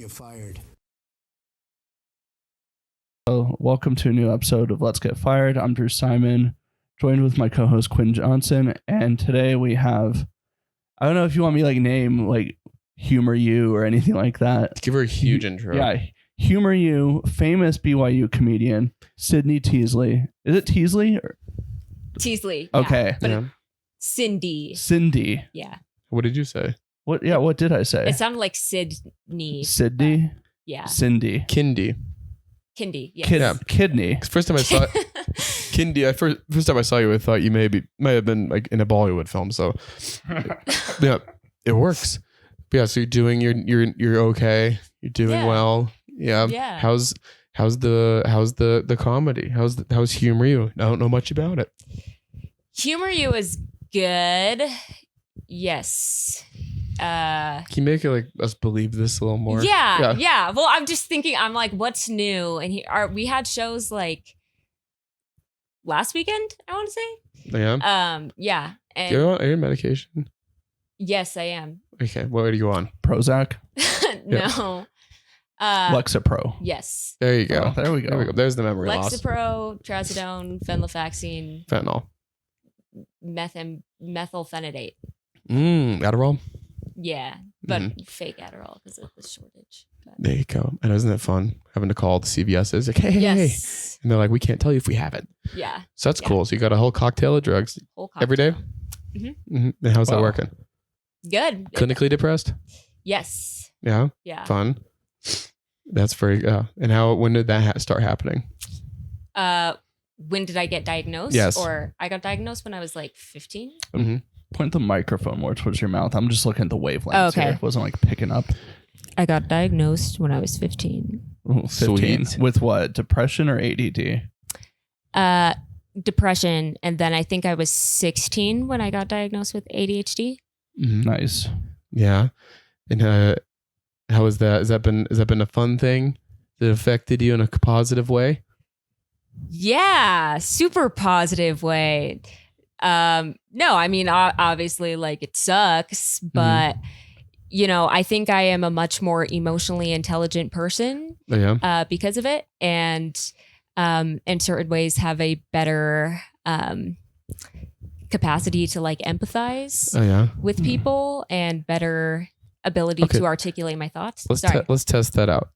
Get Fired. Welcome to a new episode of Let's Get Fired. I'm Drew Simon, joined with my co-host Quinn Johnson, and today we have, I don't know if you want me like name like Humor You or anything like that. Give her a huge intro. Yeah, Humor You, famous BYU comedian Cindi Teasley. Is it Teasley? Teasley. Okay. But Yeah. Cindi. Cindi. Yeah. What did you say? What? Yeah. What did I say? It sounded like Sydney. Sydney. Yeah. Cindy. Kindi. Kindi. Yes. Yeah. Kidney. First time I saw Kindi, first time I saw you, I thought you might have been like in a Bollywood film. So yeah, it works. But yeah, so you're okay. You're doing well. Yeah. Yeah. How's the comedy? How's Humor You? I don't know much about it. Humor You is good. Yes. Can you make it like us believe this a little more? Yeah. Well, I'm just thinking, I'm like, what's new? And we had shows like last weekend, I want to say. Yeah. Yeah. And Are you on medication? yes, I am. Okay. What are you on? Prozac. No. Lexapro. Yes. There you go. Oh, there we go. There's the memory loss. Lexapro, trazodone, venlafaxine, Fentanyl. methylphenidate. Adderall. Yeah, but fake Adderall because of the shortage. But. There you go. And isn't it fun having to call the CVS's like, hey, Yes. and they're like, we can't tell you if we have it. Yeah. So that's cool. So you got a whole cocktail of drugs Whole every day. cocktail. And how's that Wow. working? Good. Clinically depressed. Yes. Yeah. Yeah. Fun. That's very. And when did that start happening? When did I get diagnosed? Yes. Or I got diagnosed when I was like 15. Point the microphone more towards your mouth. I'm just looking at the wavelengths. Oh, okay. Here. It wasn't like picking up. I got diagnosed when I was 15. Ooh, 15. Sweet. With what? Depression or ADD? Depression, and then I think I was 16 when I got diagnosed with ADHD. Nice. Yeah. And how was that? Has that been a fun thing that affected you in a positive way? Yeah, super positive way. No, I mean, obviously, like it sucks, but you know, I think I am a much more emotionally intelligent person Yeah. because of it, and in certain ways have a better capacity to like empathize Oh yeah. with people and better ability Okay. to articulate my thoughts. Let's test that out.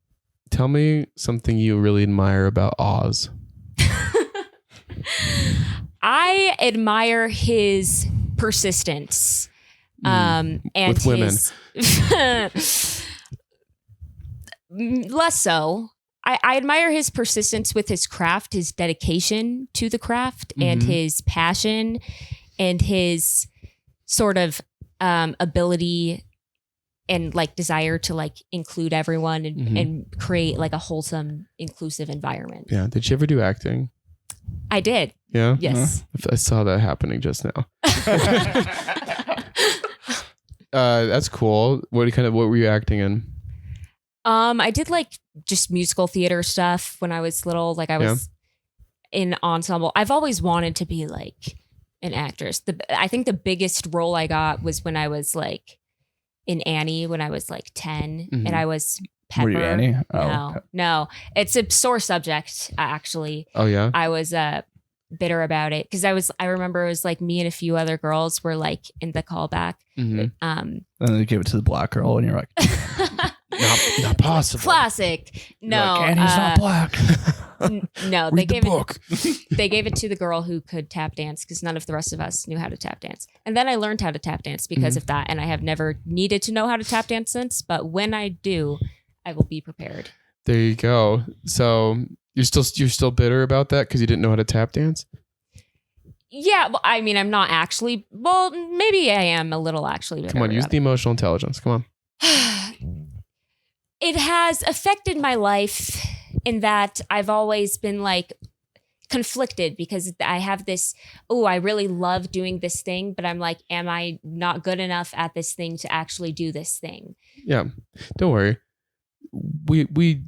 Tell me something you really admire about Oz. I admire his persistence. And With women. Less so. I admire his persistence with his craft, his dedication to the craft, and his passion, and his sort of ability and like desire to like include everyone and create like a wholesome, inclusive environment. Yeah. Did you ever do acting? I did. Yeah. Yes. I saw that happening just now. That's cool. What were you acting in? I did like just musical theater stuff when I was little. Like I was in ensemble. I've always wanted to be like an actress. I think the biggest role I got was when I was like in Annie when I was like 10 and I was Pepper. Were you Annie? No. It's a sore subject, actually. Oh yeah. I was bitter about it because I remember it was like me and a few other girls were like in the callback. And then they gave it to the black girl, and you're like, not possible. Classic. you're No, like, Annie's not black. No, Read the book. They gave it to the girl who could tap dance because none of the rest of us knew how to tap dance. And then I learned how to tap dance because of that, and I have never needed to know how to tap dance since. But when I do, I will be prepared. There you go. So you're still bitter about that because you didn't know how to tap dance? Yeah, well, I mean, I'm not actually. Well, maybe I am a little actually. Come on, use the emotional intelligence. Come on. It has affected my life in that I've always been like conflicted because I have this, I really love doing this thing, but I'm like, am I not good enough at this thing to actually do this thing? Yeah. Don't worry. We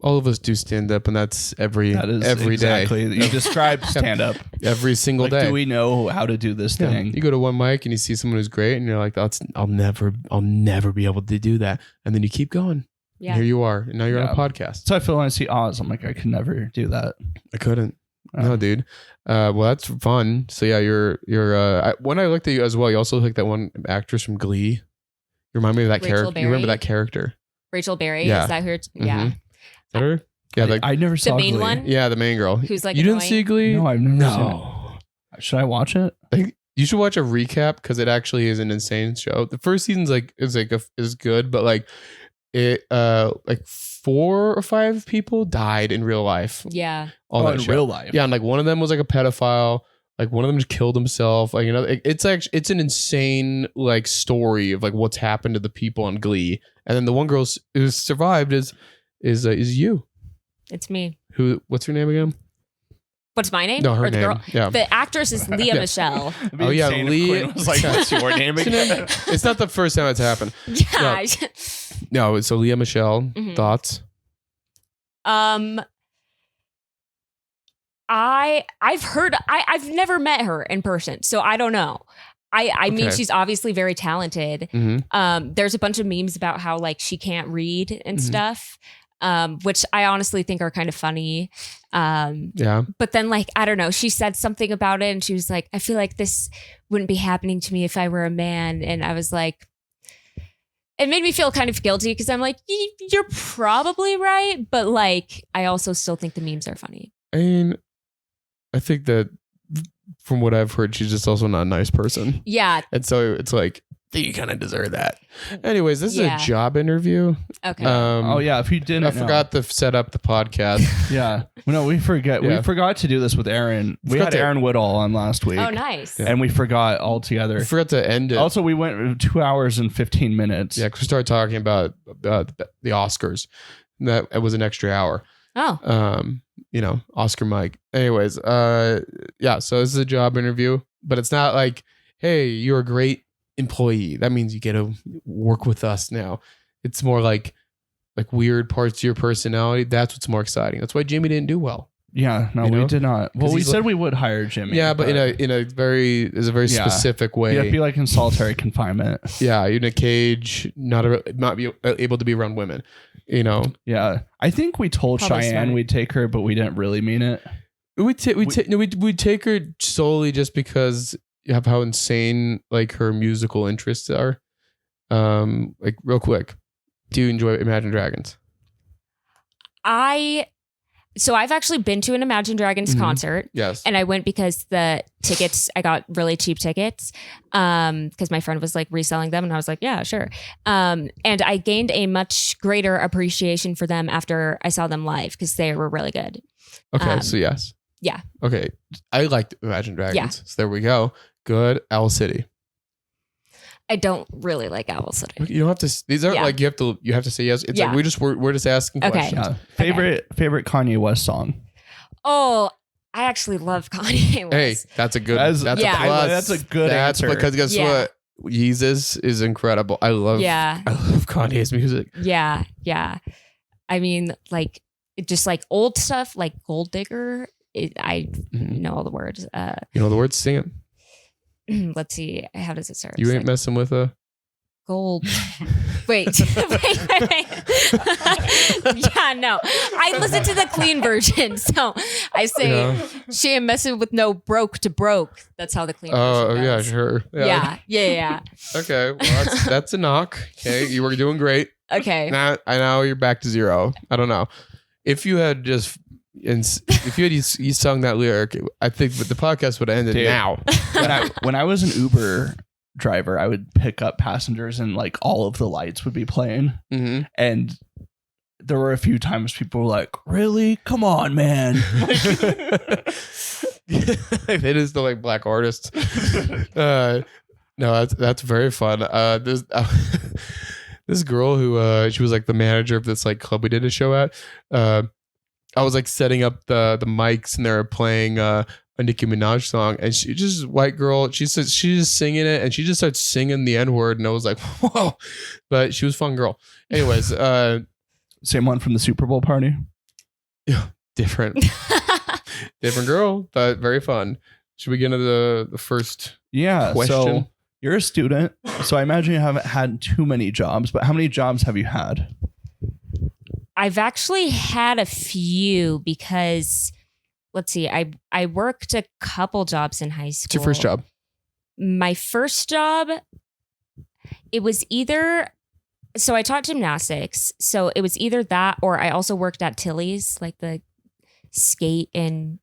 all of us do stand up, and that's every day. You described stand up every single day. Do we know how to do this thing? You go to one mic and you see someone who's great, and you're like, I'll never be able to do that. And then you keep going. Yeah. Here you are. And now you're on a podcast. So I feel when I see Oz, I'm like, I could never do that. I couldn't. No, dude. Well, that's fun. So yeah, you're when I looked at you as well, you also look like that one actress from Glee. You remind me of that character. You remember that character? Rachel Berry. Yeah. Is that her? Mm-hmm. Yeah. Is that her? Yeah, I never saw the main Glee. one. Yeah, the main girl. Who's like you annoying? didn't see Glee? No, I've never seen it. Should I watch it? You should watch a recap because it actually is an insane show. The first season's is good, but like it 4 or 5 people died in real life. Yeah. All that in shit. real life. Yeah, and like one of them was like a pedophile. Like one of them just killed himself. Like it's an insane like story of like what's happened to the people on Glee. And then the one girl who survived is you. It's me. What's her name again? What's my name? No, her Or the name. girl? Yeah. The actress is Leah Michelle. Oh yeah, Lee. Was like, what's your name again? It's not the first time it's happened. Yeah. No, so Leah Michelle. Mhm. Thoughts? I've never met her in person, so I don't know. I mean, Okay. she's obviously very talented. Mm-hmm. There's a bunch of memes about how like she can't read and Mhm. stuff, which I honestly think are kind of funny. Yeah. But then like, I don't know, she said something about it and she was like, I feel like this wouldn't be happening to me if I were a man. And I was like, it made me feel kind of guilty because I'm like, you're probably right. But like, I also still think the memes are funny. I mean, I think that from what I've heard, she's just also not a nice person. Yeah. And so it's like, you kind of deserve that. Anyways, this Yeah. is a job interview. Okay. Oh yeah, if you didn't, I forgot to set up the podcast. Yeah, no, we forget. Yeah. We forgot to do this with Aaron. We Forgot had to- Aaron Woodall on last week. Oh, nice. And we forgot I altogether. forgot to end it. Also, we went 2 hours and 15 minutes. Yeah, because we started talking about the Oscars. That it was an extra hour. Oh, Oscar Mike. Anyways, yeah. So this is a job interview, but it's not like, hey, you're a great employee. That means you get to work with us now. It's more like weird parts of your personality. That's what's more exciting. That's why Jimmy didn't do well. Yeah, no, You know? we did not. Well, 'Cause we he's said we would hire Jimmy. Yeah, but in a very Yeah. specific way. You'd be like in solitary confinement. Yeah, in a cage, not be able to be around women. You know, Yeah, I think we told Probably Cheyenne smart. we'd take her, but we didn't really mean it. we'd take her solely just because of how insane like her musical interests are. Like real quick, do you enjoy Imagine Dragons? I've actually been to an Imagine Dragons Mhm. concert. Yes. And I went because I got really cheap tickets because my friend was like reselling them. And I was like, yeah, sure. And I gained a much greater appreciation for them after I saw them live because they were really good. Okay, so yes. yeah. Okay, I liked Imagine Dragons. Yeah. So there we go. Good. Owl City. I don't really like Owl City. You don't have to. These are Yeah. like you have to say yes. It's Yeah. like we're just asking Okay. questions. Yeah. Favorite Kanye West song? Oh, I actually love Kanye West. Hey, that's a good. That's- That's Yeah. a plus. That's a good That's answer. because guess Yeah. what? Yeezus is incredible. I love Kanye's music. Yeah. Yeah. I mean, like, just like old stuff like Gold Digger. I Mhm. know all the words. You know the words? Sing it. Let's see. How does it start? You It's ain't like messing with a. gold. wait. Yeah, no. I listen to the clean version. So I say, Yeah. she ain't messing with no broke to broke. That's how the clean Oh version yeah, goes. sure. Yeah. Okay, well that's a knock. Okay, you were doing great. Okay. Now you're back to zero. I don't know if you had just. If you sung that lyric, I think the podcast would have ended Dude. now. When I was an Uber driver, I would pick up passengers and like all of the lights would be playing. Mm-hmm. And there were a few times people were like, really? Come on, man. It is the like black artists. No, that's very fun. This girl who she was like the manager of this like club we did a show at. I was like setting up the mics and they were playing a Nicki Minaj song, and she just white girl. She says she's just singing it, and she just starts singing the N word, and I was like, whoa! But she was a fun girl. Anyways, Same one from the Super Bowl party. different girl, but very fun. Should we get into the first Yeah. question? So you're a student. So I imagine you haven't had too many jobs, but how many jobs have you had? I've actually had a few because, let's see, I worked a couple jobs in high school. What's your first job? My first job, it was either, so I taught gymnastics. So it was either that or I also worked at Tilly's, like the skate and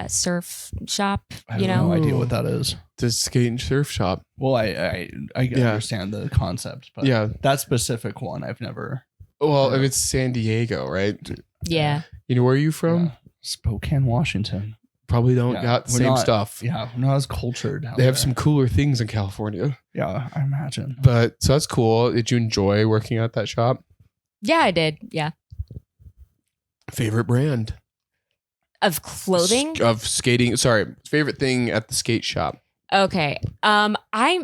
surf shop, I you have know? no idea what that is. The skate and surf shop. Well, I understand the concept, but Yeah. that specific one I've never. Well, if it's San Diego, right? Yeah. You know where are you from? Yeah. Spokane, Washington. Probably don't Yeah, got the we're same not- stuff. Yeah, we're not as cultured. out They have there. some cooler things in California. Yeah, I imagine. But so that's cool. Did you enjoy working at that shop? Yeah, I did. Yeah. Favorite brand Of clothing? of skating? Sorry, favorite thing at the skate shop. Okay. I'm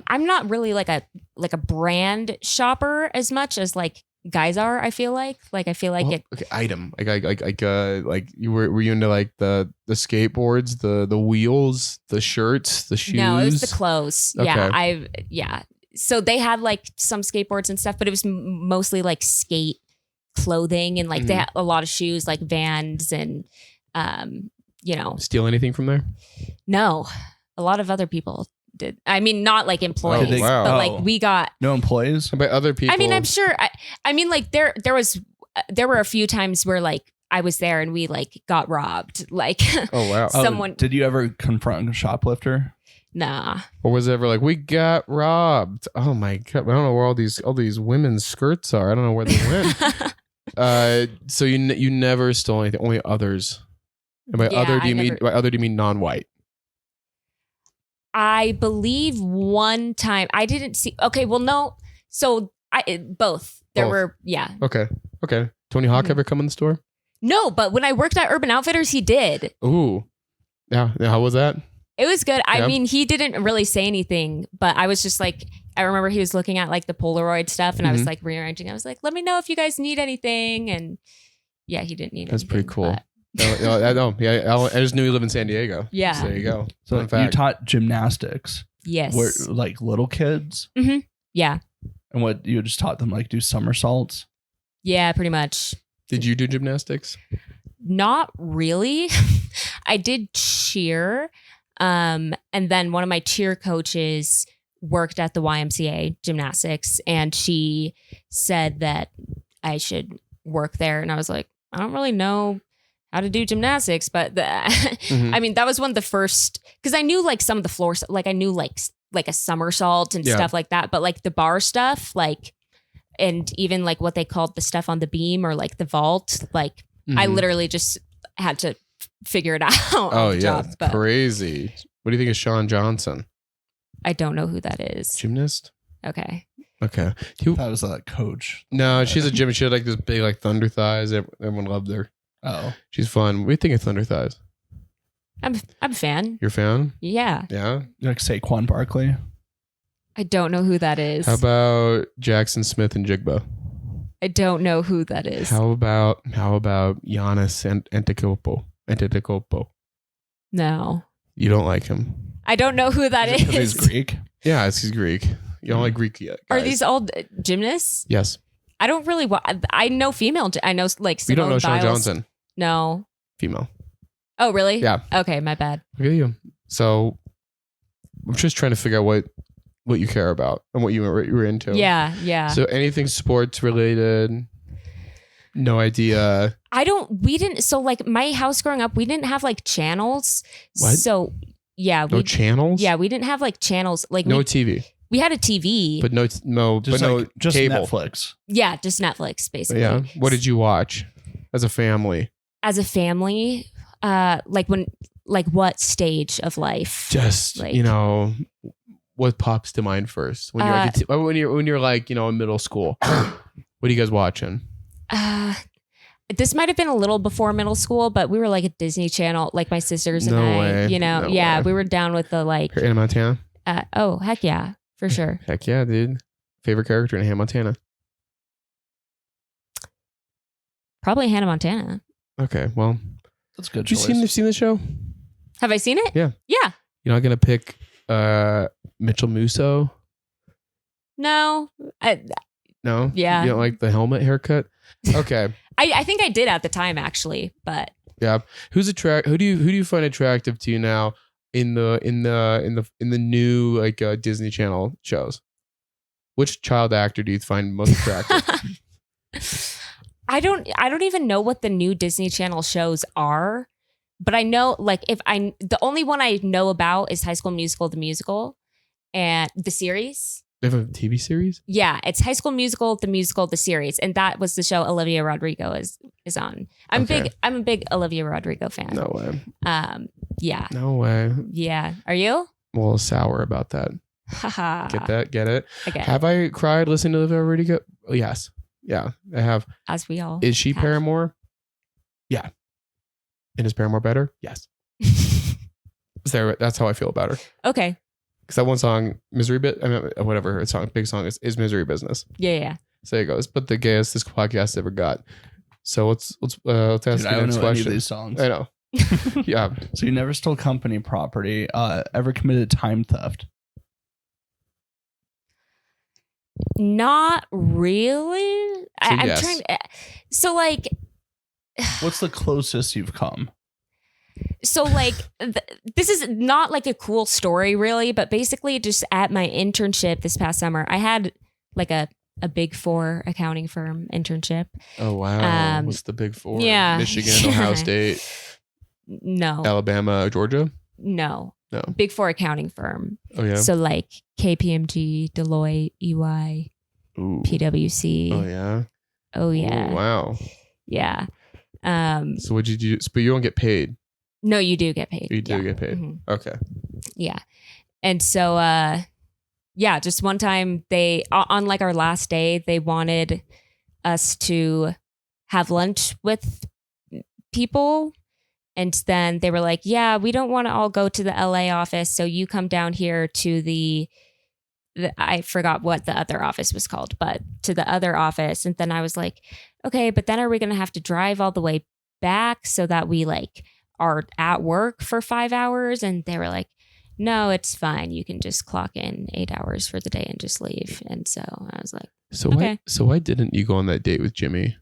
not really like a brand shopper as much as like guys are, I feel like. Like I feel like Well, it okay, item like you were you into like the skateboards, the wheels, the shirts, the shoes? No, it was the clothes. Yeah, Okay. So they had like some skateboards and stuff, but it was mostly like skate clothing and like they had a lot of shoes, like Vans and Steal anything from there? No, a lot of other people did. I mean, not like employees, Did they- but Oh. like we got. No employees? How about other people? I mean, I'm sure. I mean, like there were a few times where like I was there and we like got robbed. Like Oh wow. Oh, someone. did you ever confront a shoplifter? Nah. Or was it ever like we got robbed? Oh my god! I don't know where all these women's skirts are. I don't know where they went. So you never stole anything. Only others. And by Yeah, other, do I you mean never- by other do you mean non-white? I believe one time I didn't see. Okay, well, no. So both. There Both. were, yeah. Okay. Tony Hawk Mhm. ever come in the store? No, but when I worked at Urban Outfitters, he did. Ooh. Yeah. How was that? It was good. I Yeah. mean, he didn't really say anything, but I was just like, I remember he was looking at like the Polaroid stuff and I was Mhm. like rearranging. I was like, let me know if you guys need anything. And yeah, he didn't need That's anything. pretty cool. but- I know. Yeah. I just knew you live in San Diego. Yeah. So there you go. So Fun you fact. taught gymnastics. Yes. Were like little kids? Yeah. And what you just taught them like do somersaults? Yeah, pretty much. Did you do gymnastics? Not really. I did cheer. And then one of my cheer coaches worked at the YMCA gymnastics and she said that I should work there. And I was like, I don't really know how to do gymnastics, but Mhm. I mean, that was one of the first, because I knew like some of the floors, like I knew like a somersault and Yeah. stuff like that, but like the bar stuff, like, and even like what they called the stuff on the beam or like the vault, like I Mhm. literally just had to figure it out. Oh on the yeah, job, but crazy. What do you think of Sean Johnson? I don't know who that is. Gymnast? Okay. Okay. That was a coach. No, she's a gym. She had like this big like thunder thighs. Everyone loved her. Oh, She's fun. What do you think of thunder thighs? I'm a fan. You're a fan? Yeah. Yeah. like Saquon Barkley. I don't know who that is. How about Jackson Smith and Jigba? I don't know who that is. How about Giannis Antetokounmpo? No. You don't like him? I don't know who that Is it 'cause is. he's Greek. Yeah, he's Greek. You don't like Greek yet? Are guys. these all gymnasts? Yes. I don't really. I know female. I know like You don't Simone know Sean Biles. Johnson? No. Female. Oh, really? Yeah. Okay, my bad. Look at you. So I'm just trying to figure out what you care about and what you were into. Yeah, yeah. So anything sports related? No idea. We didn't. So like my house growing up, we didn't have like channels. What? So yeah, No channels. yeah, we didn't have like channels. Like No TV, we had a TV. but no Just no just cable. Netflix. Yeah, just Netflix basically. Yeah. What did you watch as a family? As a family, like what stage of life? Just Like- what pops to mind first when you're when you're like in middle school. What are you guys watching? This might have been a little before middle school, but we were like a Disney Channel, like my sisters and No I. way. No, No yeah, way. we were down with the like. Hannah Montana. Oh heck yeah, for sure. Heck yeah, dude. Favorite character in Hannah Montana. Probably Hannah Montana. Okay, well, That's a good have you choice. seen the show? Have I seen it? Yeah. Yeah. You're not gonna pick Mitchell Musso? No. No. Yeah. You don't like the helmet haircut? Okay. I think I did at the time actually, but Yeah. Who do you find attractive to you now in the new like Disney Channel shows? Which child actor do you find most attractive? I don't even know what the new Disney Channel shows are, but I know like the only one I know about is High School Musical, the musical, and the series. They have a TV series? Yeah, it's High School Musical, the series, and that was the show Olivia Rodrigo is on. I'm a big Olivia Rodrigo fan. No way. Yeah. No way. Yeah. Are you? I'm a little sour about that. Haha. Get that? Get it? Okay. Have I cried listening to Olivia Rodrigo? Oh, yes. Yeah, I have. As we all. Is she have. Paramore? Yeah. And is Paramore better? Yes. That's how I feel about her. Okay. Because that one song, whatever her song, big song is Misery Business. Yeah. So there it goes. But the gayest this podcast ever got. So let's ask the I don't next know any of question. these songs. I know. Yeah. So you never stole company property. Ever committed time theft? Not really. I'm yes. trying. So like, What's the closest you've come? so like, this is not like a cool story really, but basically just at my internship this past summer, I had like a Big Four accounting firm internship. Oh wow. What's the big four? Yeah. Michigan, Ohio State, No. Alabama, Georgia? No. No. Big Four accounting firm. Oh yeah. So like KPMG, Deloitte, EY, Ooh. PwC. Oh yeah. Oh yeah. Ooh, wow. Yeah. So what'd you do? But you don't get paid. No, you do get paid. You do Yeah. get paid. Mhm. Okay. Yeah. And so yeah, just one time they on like our last day, they wanted us to have lunch with people. And then they were like, yeah, we don't want to all go to the LA office. So you come down here to the I forgot what the other office was called, but to the other office. And then I was like, okay, but then are we going to have to drive all the way back so that we like are at work for 5 hours? And they were like, no, it's fine. You can just clock in 8 hours for the day and just leave. And so I was like, So okay. why didn't you go on that date with Jimmy?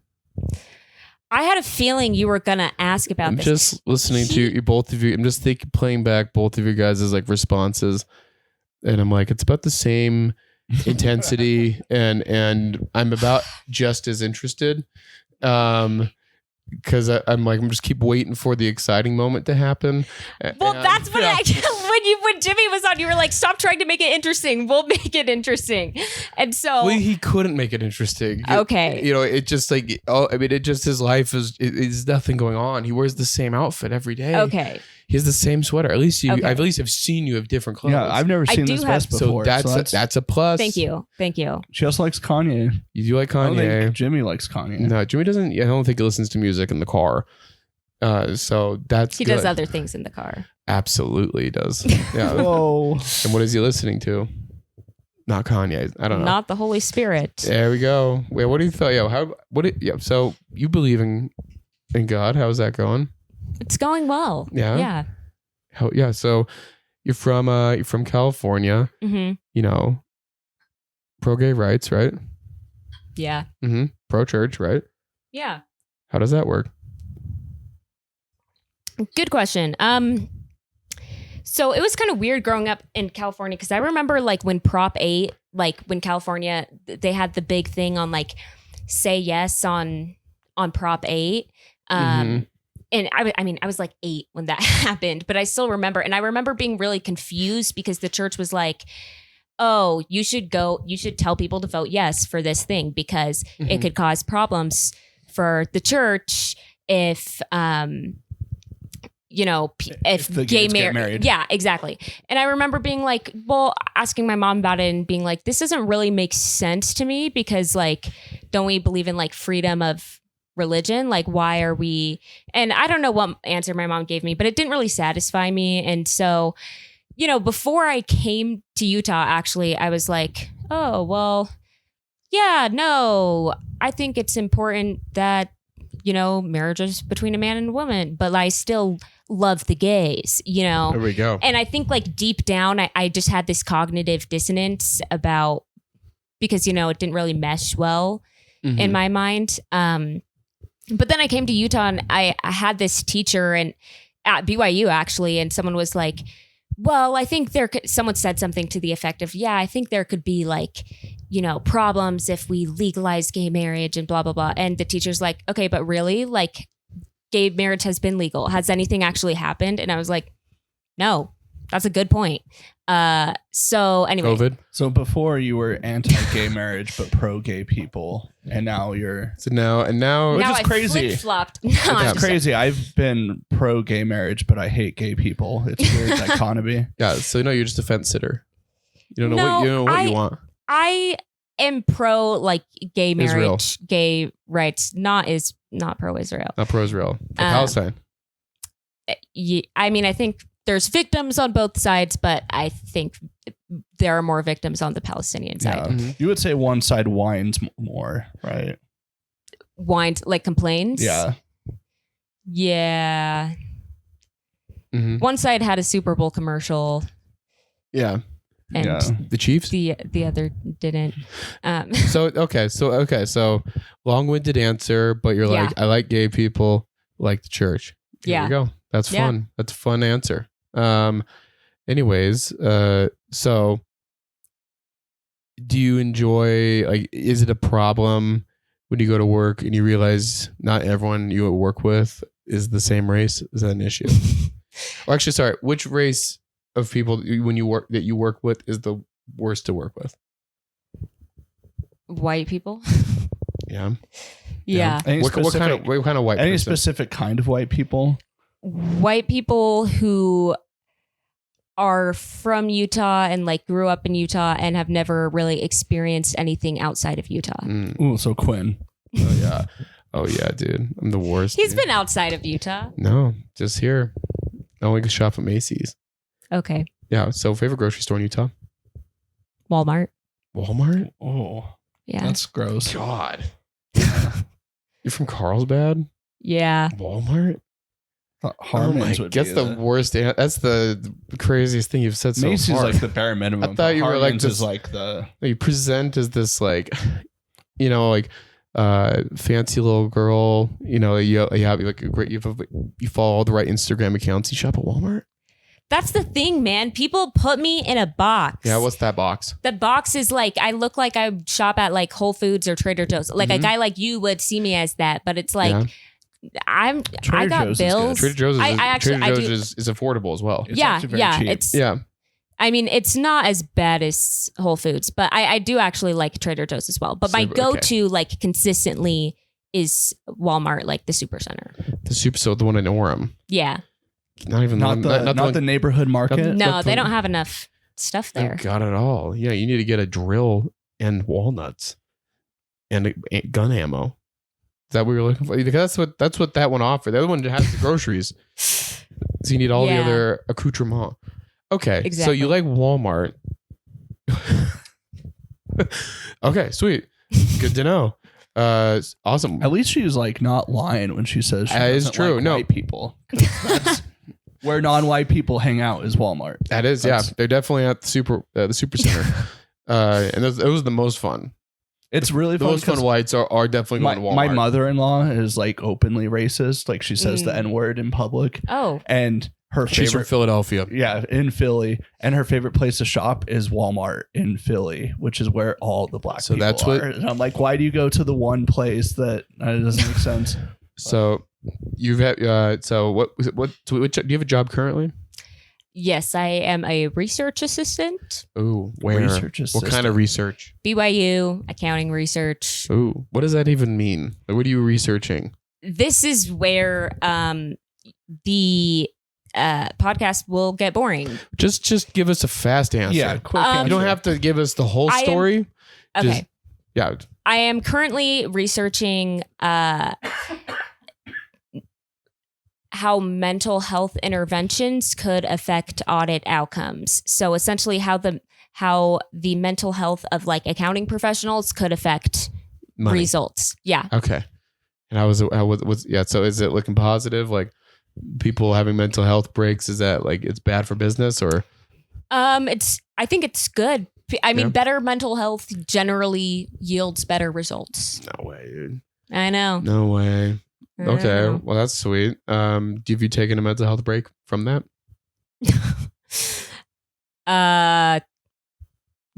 I had a feeling you were going to ask about I'm this. just listening to you, both of you. I'm just playing back both of your guys' like responses, and I'm like, it's about the same intensity, and I'm about just as interested. Because I'm just keep waiting for the exciting moment to happen. Well, that's what when Jimmy was on, you were like, stop trying to make it interesting. We'll make it interesting. And so well, he couldn't make it interesting. Okay. It just like it just his life is nothing going on. He wears the same outfit every day. Okay. He has the same sweater. At least Okay. I at least have seen you have different clothes. Yeah, I've never I seen do this have- vest before. so that's a plus. Thank you. She also likes Kanye. You do like I don't think Kanye. Jimmy likes Kanye. No, Jimmy doesn't. I don't think he listens to music in the car. So that's He good. does other things in the car. Absolutely, he does. Yeah. Whoa. And what is he listening to? Not Kanye. I don't know. Not the Holy Spirit. There we go. Wait, what do you feel? So you believe in God? How's that going? It's going well. Yeah? Yeah. So you're from California. Mm-hmm. You know, pro gay rights, right? Yeah. Mm-hmm. Pro church, right? Yeah. How does that work? Good question. So it was kind of weird growing up in California because I remember like when Prop 8, like when California, they had the big thing on like say yes on Prop 8. And I was like 8 when that happened, but I still remember. And I remember being really confused because the church was like, oh, you should tell people to vote yes for this thing because it could cause problems for the church if if the gay gays get married. Yeah, exactly. And I remember being like, well, asking my mom about it and being like, this doesn't really make sense to me because like, don't we believe in like freedom of religion? Like, why are we? And I don't know what answer my mom gave me, but it didn't really satisfy me. And so, before I came to Utah, actually, I was like, oh, well, yeah, no, I think it's important that, marriage is between a man and a woman, but I still love the gays, There we go. And I think like deep down, I just had this cognitive dissonance because, it didn't really mesh well in my mind. But then I came to Utah and I had this teacher and at BYU actually, and someone was like, well, I think someone said something to the effect of, yeah, I think there could be like, problems if we legalize gay marriage and blah, blah, blah. And the teacher's like, okay, but really, like, gay marriage has been legal. Has anything actually happened? And I was like, no, that's a good point. So anyway. COVID. So before you were anti-gay marriage, but pro-gay people, and now you're... Now, which is I crazy. flip-flopped. It's crazy. I've been pro-gay marriage, but I hate gay people. It's a weird dichotomy. Yeah, so you're just a fence sitter. You don't know what you want. I am pro like gay marriage, Israel. gay rights, not pro-Israel. Not pro-Israel. Palestine. I mean, I think there's victims on both sides, but I think there are more victims on the Palestinian side. Yeah. You would say one side whines more, right? Whines, like complains? Yeah. Yeah. One side had a Super Bowl commercial. Yeah. And the Chiefs? The other didn't. So long-winded answer, but you're like, I like gay people, like the church. There we go. That's fun. That's a fun answer. Anyways, so do you enjoy, like, is it a problem when you go to work and you realize not everyone you work with is the same race? Is that an issue? Or actually, sorry, which race of people when you work with is the worst to work with? White people. Yeah. Yeah. What kind of white? Any person? specific kind of white people? White people who are from Utah and like grew up in Utah and have never really experienced anything outside of Utah. Ooh, so Quinn. Oh yeah, dude. I'm the worst. He's been outside of Utah. No, just here. I only can shop at Macy's. Okay. Yeah. So favorite grocery store in Utah? Walmart. Walmart? Oh. Yeah. That's gross. God. You're from Carlsbad? Yeah. Walmart? Harmon's would that's be the worst. That's the craziest thing you've said so Macy's far. like the bare minimum. I thought you were like Harmon's this, is like the... You present as this like, fancy little girl. You have like a great. You follow all the right Instagram accounts. You shop at Walmart. That's the thing, man. People put me in a box. Yeah, what's that box? The box is like, I look like I shop at like Whole Foods or Trader Joe's. Like a guy like you would see me as that, but it's like, I got Joe's bills. Trader Joe's is is affordable as well. It's actually very cheap. I mean, it's not as bad as Whole Foods, but I do actually like Trader Joe's as well. But my go-to like consistently is Walmart, like the Supercenter. The one in Orem. Yeah. Not the neighborhood market. No, they don't have enough stuff there. Got it all. Yeah, you need to get a drill and walnuts and gun ammo. Is that what you're looking for? Because that's what that one offered. The other one has the groceries. So you need all the other accoutrement. Okay, exactly. So you like Walmart. Okay, sweet. Good to know. Awesome. At least she's like not lying when she says she is true. like no, white people. That's where non-white people hang out is Walmart. That is, they're definitely at the super center. And it was the most fun. It's really fun. The most fun whites are definitely going to Walmart. My mother-in-law is like openly racist. Like she says the N-word in public. Oh. And she's from Philadelphia. Yeah, in Philly. And her favorite place to shop is Walmart in Philly, which is where all the black people are. And I'm like, why do you go to the one place that doesn't make sense? So you've had what do you have a job currently? Yes, I am a research assistant. Ooh, where? Research assistant. What kind of research? BYU, accounting research. Ooh, what does that even mean? Like, what are you researching? This is where the podcast will get boring. Just give us a fast answer. Yeah, quick answer. You don't have to give us the whole story. Okay. Yeah. I am currently researching how mental health interventions could affect audit outcomes. So essentially how the mental health of like accounting professionals could affect results. Yeah. Okay. And how was so is it looking positive? Like people having mental health breaks, is that like it's bad for business or? I think it's good I mean, better mental health generally yields better results. No way, dude. I know. No way. I Okay, know. well that's sweet. Have you taken a mental health break from that?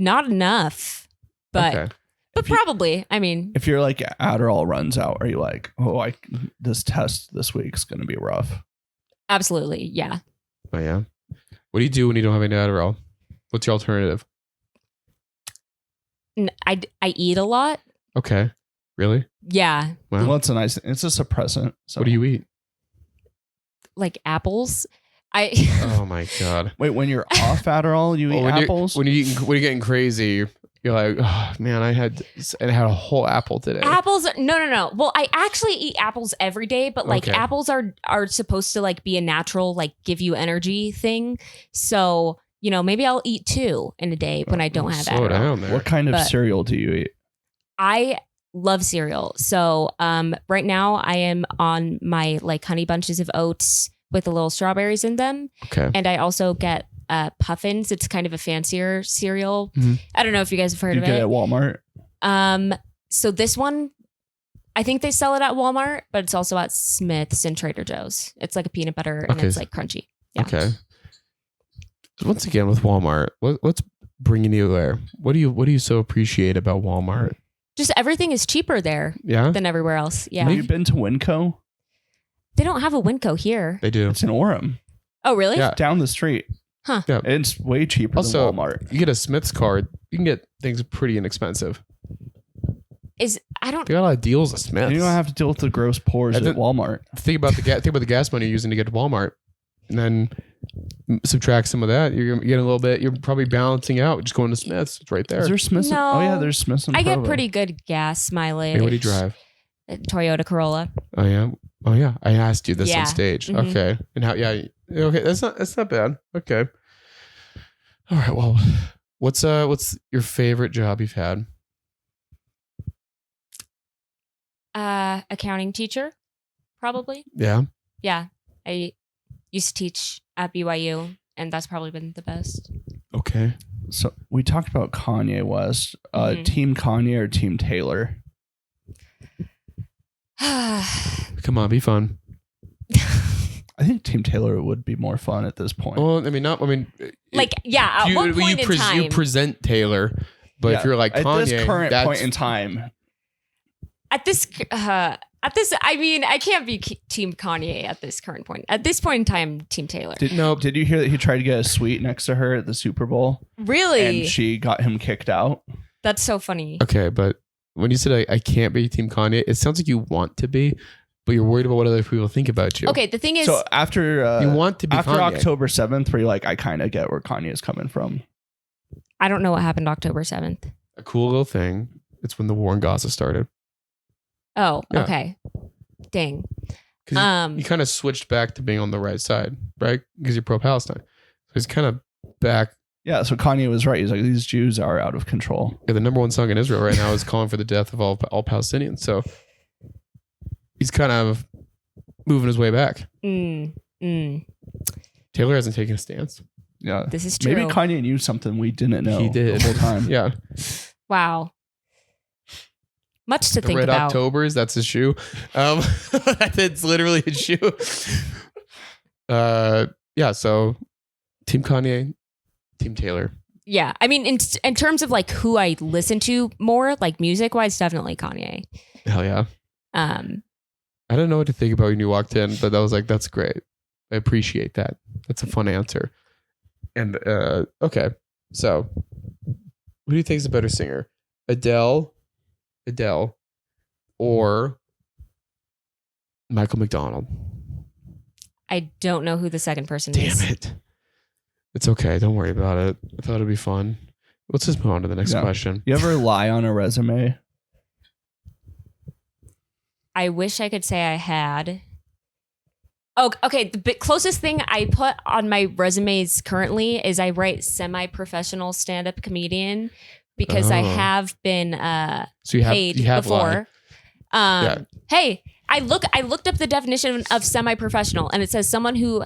Not enough, but Okay. probably. I mean, If your like Adderall runs out, are you like, oh, this test this week's gonna be rough? absolutely, yeah. Oh yeah. What do you do when you don't have any Adderall? What's your alternative? I eat a lot. Okay. Really? Yeah, Wow. Well, it's it's a suppressant. So. What do you eat? like apples. Oh my god. Wait, when you're off Adderall, you eat when apples? When you're getting crazy, you're like, oh man, I had a whole apple today. Apples? No. Well, I actually eat apples every day, but like Okay. apples are supposed to like be a natural, like give you energy thing. So, maybe I'll eat 2 in a day when I don't have Slow Adderall. down there. What kind of But- cereal do you eat? I love cereal. So, right now I am on my like Honey Bunches of Oats with the little strawberries in them. Okay. And I also get Puffins. It's kind of a fancier cereal. Mhm. I don't know if you guys have heard You of get it it. at Walmart? So this one, I think they sell it at Walmart, but it's also at Smith's and Trader Joe's. It's like a peanut butter and Okay. it's like crunchy. Yeah. Okay. Once again with Walmart, what's bringing you there? What do you so appreciate about Walmart? Just everything is cheaper there Yeah, than everywhere else. Yeah. Have you been to Winco? They don't have a Winco here. they do. It's in Orem, Oh, really? Yeah. down the street. Huh. Yeah. It's way cheaper Also, than Walmart. You get a Smith's card, you can get things pretty inexpensive. I don't They got a lot of deals at Smith's. You don't have to deal with the gross pores And at then- Walmart. think about the gas money you're using to get to Walmart, and then subtract some of that. You're getting a little bit. You're probably balancing out. Just going to Smith's. It's right there. Is there Smiths? No. Oh yeah, there's Smiths. In I get Provo. pretty good gas mileage. Hey, what do you drive? Toyota Corolla. Oh yeah. Oh yeah. I asked you this Yeah. on stage. Mhm. Okay. And how? Yeah. Okay. That's not bad. Okay. All right. Well, what's your favorite job you've had? Accounting teacher, probably. Yeah. Yeah. I used to teach at BYU, and that's probably been the best. Okay. So we talked about Kanye West. Mhm. Team Kanye or Team Taylor? Come on, be fun. I think Team Taylor would be more fun at this point. Well, I mean, not. I mean, Like, yeah, at one point in time. you present Taylor, but Yeah, if you're like at Kanye, this current that's, point in time, at this, I mean, I can't be Team Kanye at this current point. At this point in time, Team Taylor. did you hear that he tried to get a suite next to her at the Super Bowl Really? and she got him kicked out? That's so funny. Okay, but when you said I can't be Team Kanye, it sounds like you want to be, but you're worried about what other people think about you. Okay, the thing is, So after You want to be after Kanye. October 7th, where you're like, I kind of get where Kanye is coming from. I don't know what happened October 7th. A cool little thing. It's when the war in Gaza started. Oh, Yeah. okay. Dang. 'Cause you kind of switched back to being on the right side, right? Because you're pro-Palestine. So he's kind of back. Yeah, so Kanye was right. He's like, these Jews are out of control. Yeah, the number one song in Israel right now is calling for the death of all Palestinians. So he's kind of moving his way back. Taylor hasn't taken a stance. Yeah. This is true. Maybe Kanye knew something we didn't know He did. the whole time. Yeah. Wow. Much to The think Red about. Octobers, that's his shoe. It's literally his shoe. Yeah, so Team Kanye, Team Taylor. Yeah. I mean, in terms of like who I listen to more, like music wise, definitely Kanye. Hell yeah. I don't know what to think about when you walked in, but I was like, that's great. I appreciate that. That's a fun answer. And okay. So who do you think is a better singer? Adele, or Michael McDonald? I don't know who the second person Damn is. it. It's okay. Don't worry about it. I thought it'd be fun. Let's just move on to the next Yeah. question. You ever lie on a resume? I wish I could say I had. Oh, okay. The closest thing I put on my resumes currently is I write semi-professional stand-up comedian because I Oh. have been So you have paid you have before. Yeah. Hey, I looked up the definition of semi-professional, and it says someone who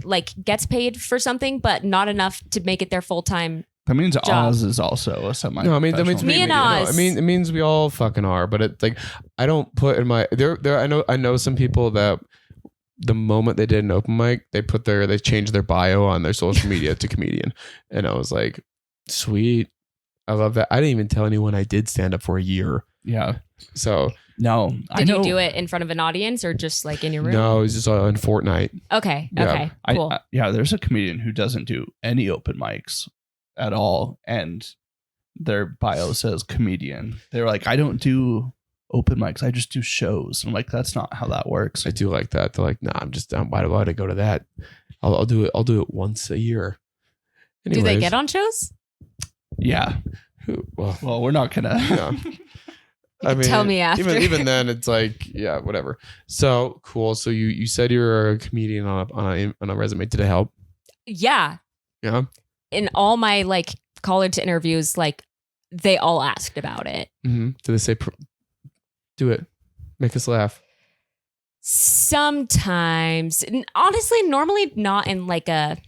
like gets paid for something, but not enough to make it their full-time That means job. Oz is also a semi. No, I mean that means Me and Oz. it means we all fucking are. But it's like I don't put in my there. I know some people that the moment they did an open mic, they changed their bio on their social media to comedian, and I was like, sweet, I love that. I didn't even tell anyone I did stand up for a year. Yeah. So no, Did you do it in front of an audience or just like in your room? No, it was just on Fortnite. Okay. Yeah. Okay. Cool. There's a comedian who doesn't do any open mics at all, and their bio says comedian. They're like, I don't do open mics, I just do shows. I'm like, that's not how that works. I do like that. They're like, nah, why do I go to that? I'll do it once a year. Do they get on shows? Yeah. Well, we're not gonna. Yeah. I mean, tell me after. Even then, it's like, yeah, whatever. So cool. So you said you were a comedian on a resume. Did it help? Yeah. Yeah. In all my like college interviews, like they all asked about it. Mm-hmm. Did they say, do it, make us laugh? Sometimes, honestly, normally not in like a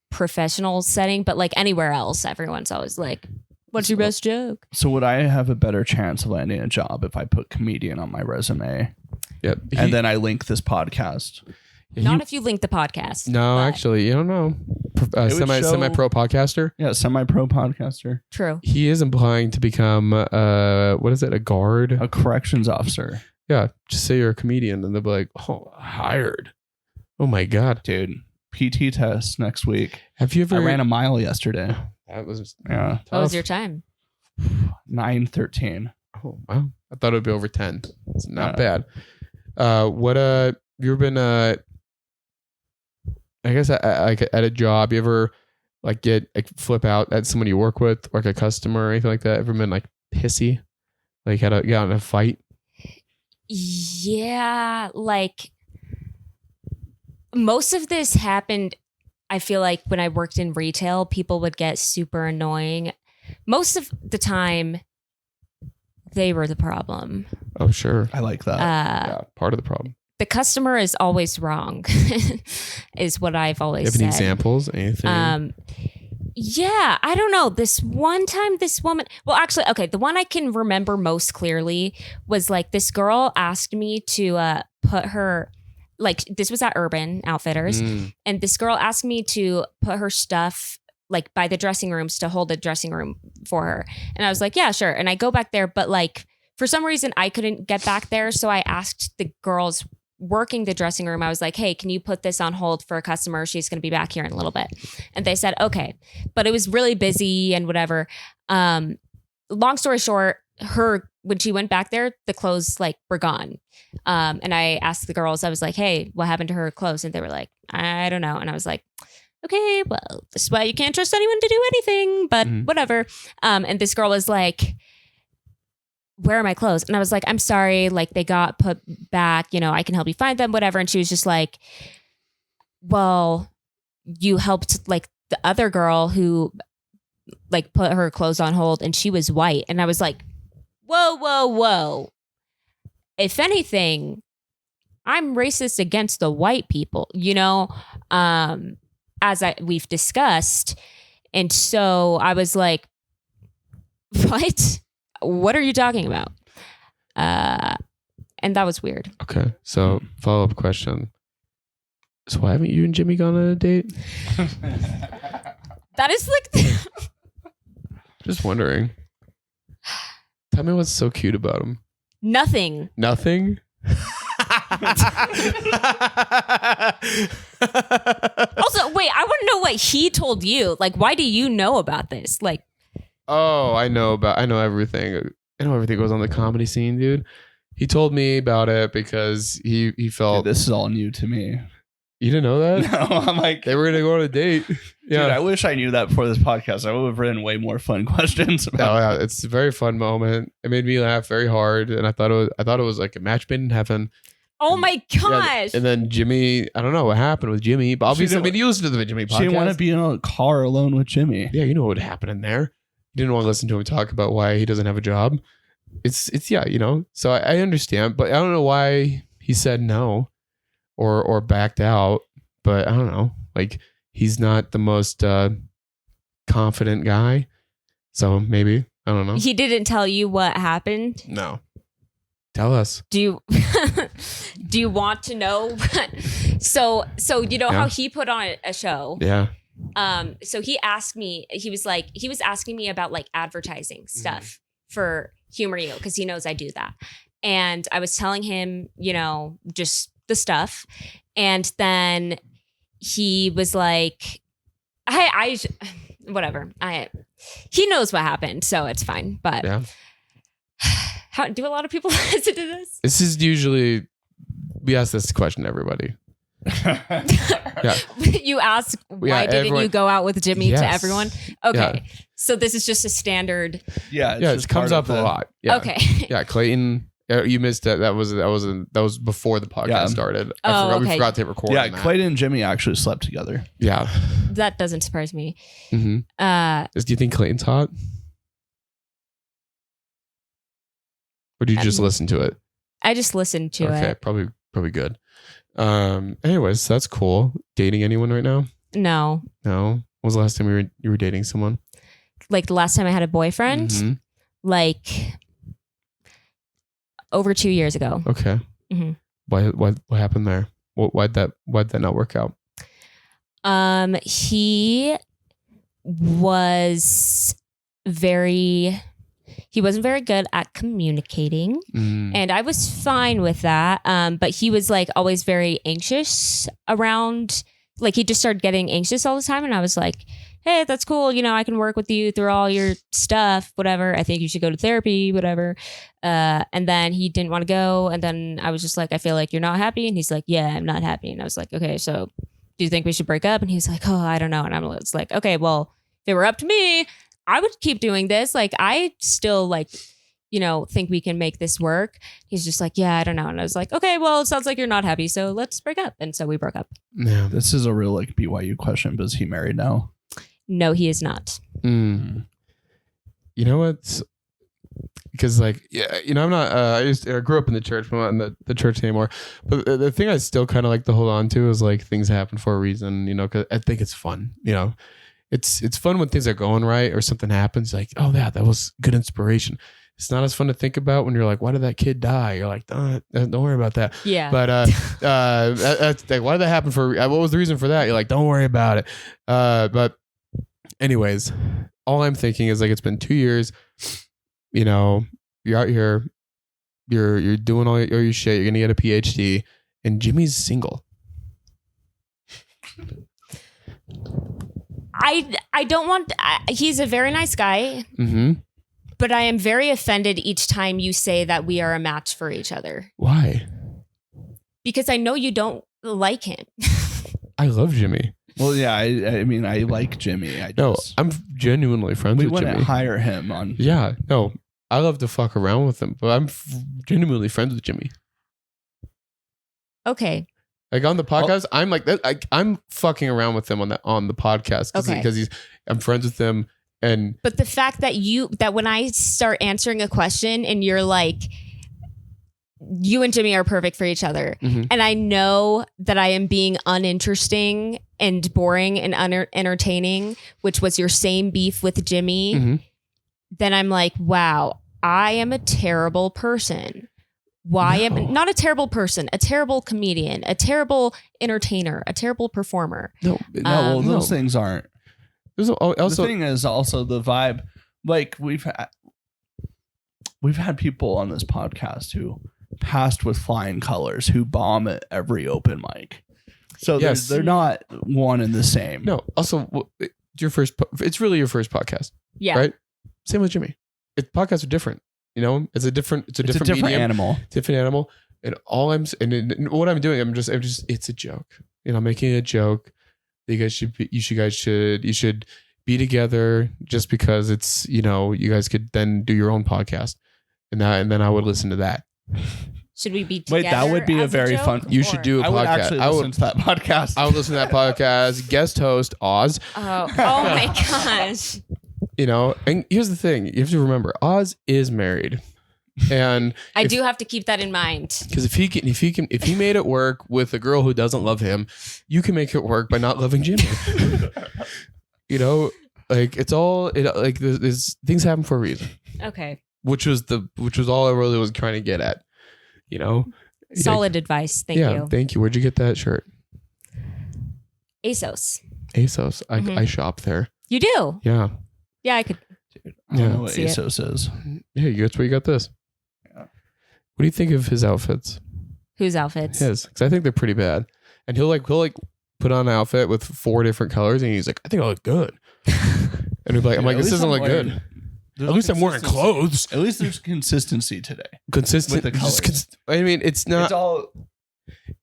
professional setting, but like anywhere else, everyone's always like, what's your best joke? So would I have a better chance of landing a job if I put comedian on my resume? Yep. And then I link this podcast? Not if you link the podcast. No, actually, you don't know. Semi-pro podcaster. Yeah, semi-pro podcaster. True. He is implying to become what is it? A guard? A corrections officer. Yeah. Just say you're a comedian, and they'll be like, "Oh, hired." Oh my god, dude. PT test next week. Have you ever? I ran a mile yesterday. That was tough. What was your time? 9:13. Oh wow! I thought it would be over 10. It's not bad. What have you ever been I guess like at a job, you ever like get like flip out at someone you work with, or like a customer or anything like that? Ever been like pissy, like got in a fight? Yeah, like most of this happened. I feel like when I worked in retail, people would get super annoying. Most of the time, they were the problem. Oh, sure. I like that. Yeah, part of the problem. The customer is always wrong, is what I've always said. Any examples? Anything? Yeah, I don't know. This one time, this woman, well, actually, okay, the one I can remember most clearly was like this girl asked me to put her, like this was at Urban Outfitters, and this girl asked me to put her stuff like by the dressing rooms to hold a dressing room for her. And I was like, yeah, sure. And I go back there, but like for some reason I couldn't get back there. So I asked the girls working the dressing room, I was like, hey, can you put this on hold for a customer? She's going to be back here in a little bit. And they said, okay. But it was really busy and whatever. Long story short, when she went back there, the clothes like were gone. And I asked the girls, I was like, hey, what happened to her clothes? And they were like, I don't know. And I was like, okay, well, this is why you can't trust anyone to do anything, but whatever. And this girl was like, where are my clothes? And I was like, I'm sorry, like they got put back, I can help you find them, whatever. And she was just like, well, you helped like the other girl who like put her clothes on hold and she was white. And I was like, whoa. If anything, I'm racist against the white people, as we've discussed. And so I was like, what are you talking about? And that was weird. Okay. So follow-up question. So why haven't you and Jimmy gone on a date? That is like... Just wondering. Tell me what's so cute about him. Nothing. Nothing? Also, wait, I want to know what he told you. Like, why do you know about this? Like, oh, I know everything. I know everything goes on the comedy scene, dude. He told me about it because he felt... Dude, this is all new to me. You didn't know that? No, I'm like... They were going to go on a date. Yeah. Dude, I wish I knew that before this podcast. I would have written way more fun questions about yeah, it's a very fun moment. It made me laugh very hard, and I thought it was like a match made in heaven. Oh my gosh. Yeah, and then Jimmy, I don't know what happened with Jimmy, but obviously, you listened to the Jimmy podcast. She didn't want to be in a car alone with Jimmy. Yeah, you know what would happen in there. You didn't want to listen to him talk about why he doesn't have a job. It's yeah, So I understand, but I don't know why he said no or backed out. But I don't know. Like, he's not the most confident guy. So maybe, I don't know. He didn't tell you what happened? No. Tell us. Do you do you want to know? So you know how he put on a show? Yeah. So he asked me, he was asking me about like advertising stuff for Humor You, because he knows I do that. And I was telling him, you know, just the stuff. And then he was like, whatever. He knows what happened, so it's fine. But yeah. How do a lot of people listen to this? This is usually, we ask this question to everybody. Yeah. You ask, why didn't you go out with Jimmy to everyone? Okay. Yeah. So this is just a standard. Yeah. It comes up a lot. Yeah. Okay. Yeah. Clayton, you missed it. That was before the podcast started. We forgot to hit record. Yeah. Clayton and Jimmy actually slept together. Yeah. That doesn't surprise me. Mm-hmm. Do you think Clayton's hot? Or do you just listen to it? I just listened to it. Okay, probably good. Anyways, that's cool. Dating anyone right now? No. When was the last time you were dating someone? Like the last time I had a boyfriend? Mm-hmm. Like over 2 years ago. Okay. Mm-hmm. What happened there? Why'd that not work out? He wasn't very good at communicating, and I was fine with that. But he was like always very anxious around, like he just started getting anxious all the time. And I was like, hey, that's cool. You know, I can work with you through all your stuff, whatever. I think you should go to therapy, whatever. And then he didn't want to go. And then I was just like, I feel like you're not happy. And he's like, yeah, I'm not happy. And I was like, okay, so do you think we should break up? And he's like, oh, I don't know. And I was like, okay, well, if it were up to me, I would keep doing this. Like, I still like, you know, think we can make this work. He's just like, yeah, I don't know. And I was like, okay, well, it sounds like you're not happy. So let's break up. And so we broke up. Yeah. This is a real like BYU question, but is he married now? No, he is not. You know what? Because like, yeah, you know, I'm not, I grew up in the church, but I'm not in the church anymore. But the thing I still kind of like to hold on to is like things happen for a reason, you know, because I think it's fun, you know. It's fun when things are going right or something happens like, oh yeah, that was good inspiration. It's not as fun to think about when you're like, why did that kid die? You're like, don't worry about that. Yeah. But that's like, why did that happen what was the reason for that? You're like, don't worry about it. But anyways, all I'm thinking is like, it's been 2 years, you know, you're out here, you're doing all your shit. You're going to get a PhD and Jimmy's single. I don't want, he's a very nice guy, but I am very offended each time you say that we are a match for each other. Why? Because I know you don't like him. I love Jimmy. Well, yeah, I mean, I like Jimmy. I'm genuinely friends with Jimmy. We wouldn't hire him on. Yeah, no, I love to fuck around with him, but I'm genuinely friends with Jimmy. Okay. Like on the podcast, I'm like that. I'm fucking around with him on the podcast because I'm friends with him. But the fact that when I start answering a question and you're like, you and Jimmy are perfect for each other, and I know that I am being uninteresting and boring and unentertaining, which was your same beef with Jimmy, then I'm like, wow, I am a terrible person. Why am not a terrible person, a terrible comedian, a terrible entertainer, a terrible performer? Well, those things aren't. Also, the thing is also the vibe. Like we've had people on this podcast who passed with flying colors, who bomb at every open mic. So they're not one and the same. No. Also, it's really your first podcast. Yeah. Right. Same with Jimmy. Podcasts are different. You know, it's a different medium, animal. Different animal. And what I'm doing, I'm just, it's a joke. You know, I'm making a joke. You should be together just because it's, you know, you guys could then do your own podcast. And then I would listen to that. Should we be together? Wait, that would be a very fun. You should do a podcast. I would actually listen to that podcast. I would listen to that podcast. Guest host Oz. Oh my gosh. You know, and here's the thing: you have to remember, Oz is married, and I do have to keep that in mind. Because if he made it work with a girl who doesn't love him, you can make it work by not loving Jimmy. You know, Like it's all like there's things happen for a reason. Okay. Which was all I really was trying to get at. You know. Solid advice. Thank you. Thank you. Where'd you get that shirt? ASOS. ASOS. I shop there. You do? Yeah. Yeah, I could. Dude, I don't know what See ASOS is. Yeah, that's where you got this. Yeah. What do you think of his outfits? Whose outfits? His, because I think they're pretty bad. And he'll put on an outfit with 4 different colors, and he's like, I think I look good. And he'll be like, I'm like, this doesn't look good. At least I'm wearing clothes. At least there's consistency today. Consistent with the colors. I mean, it's not.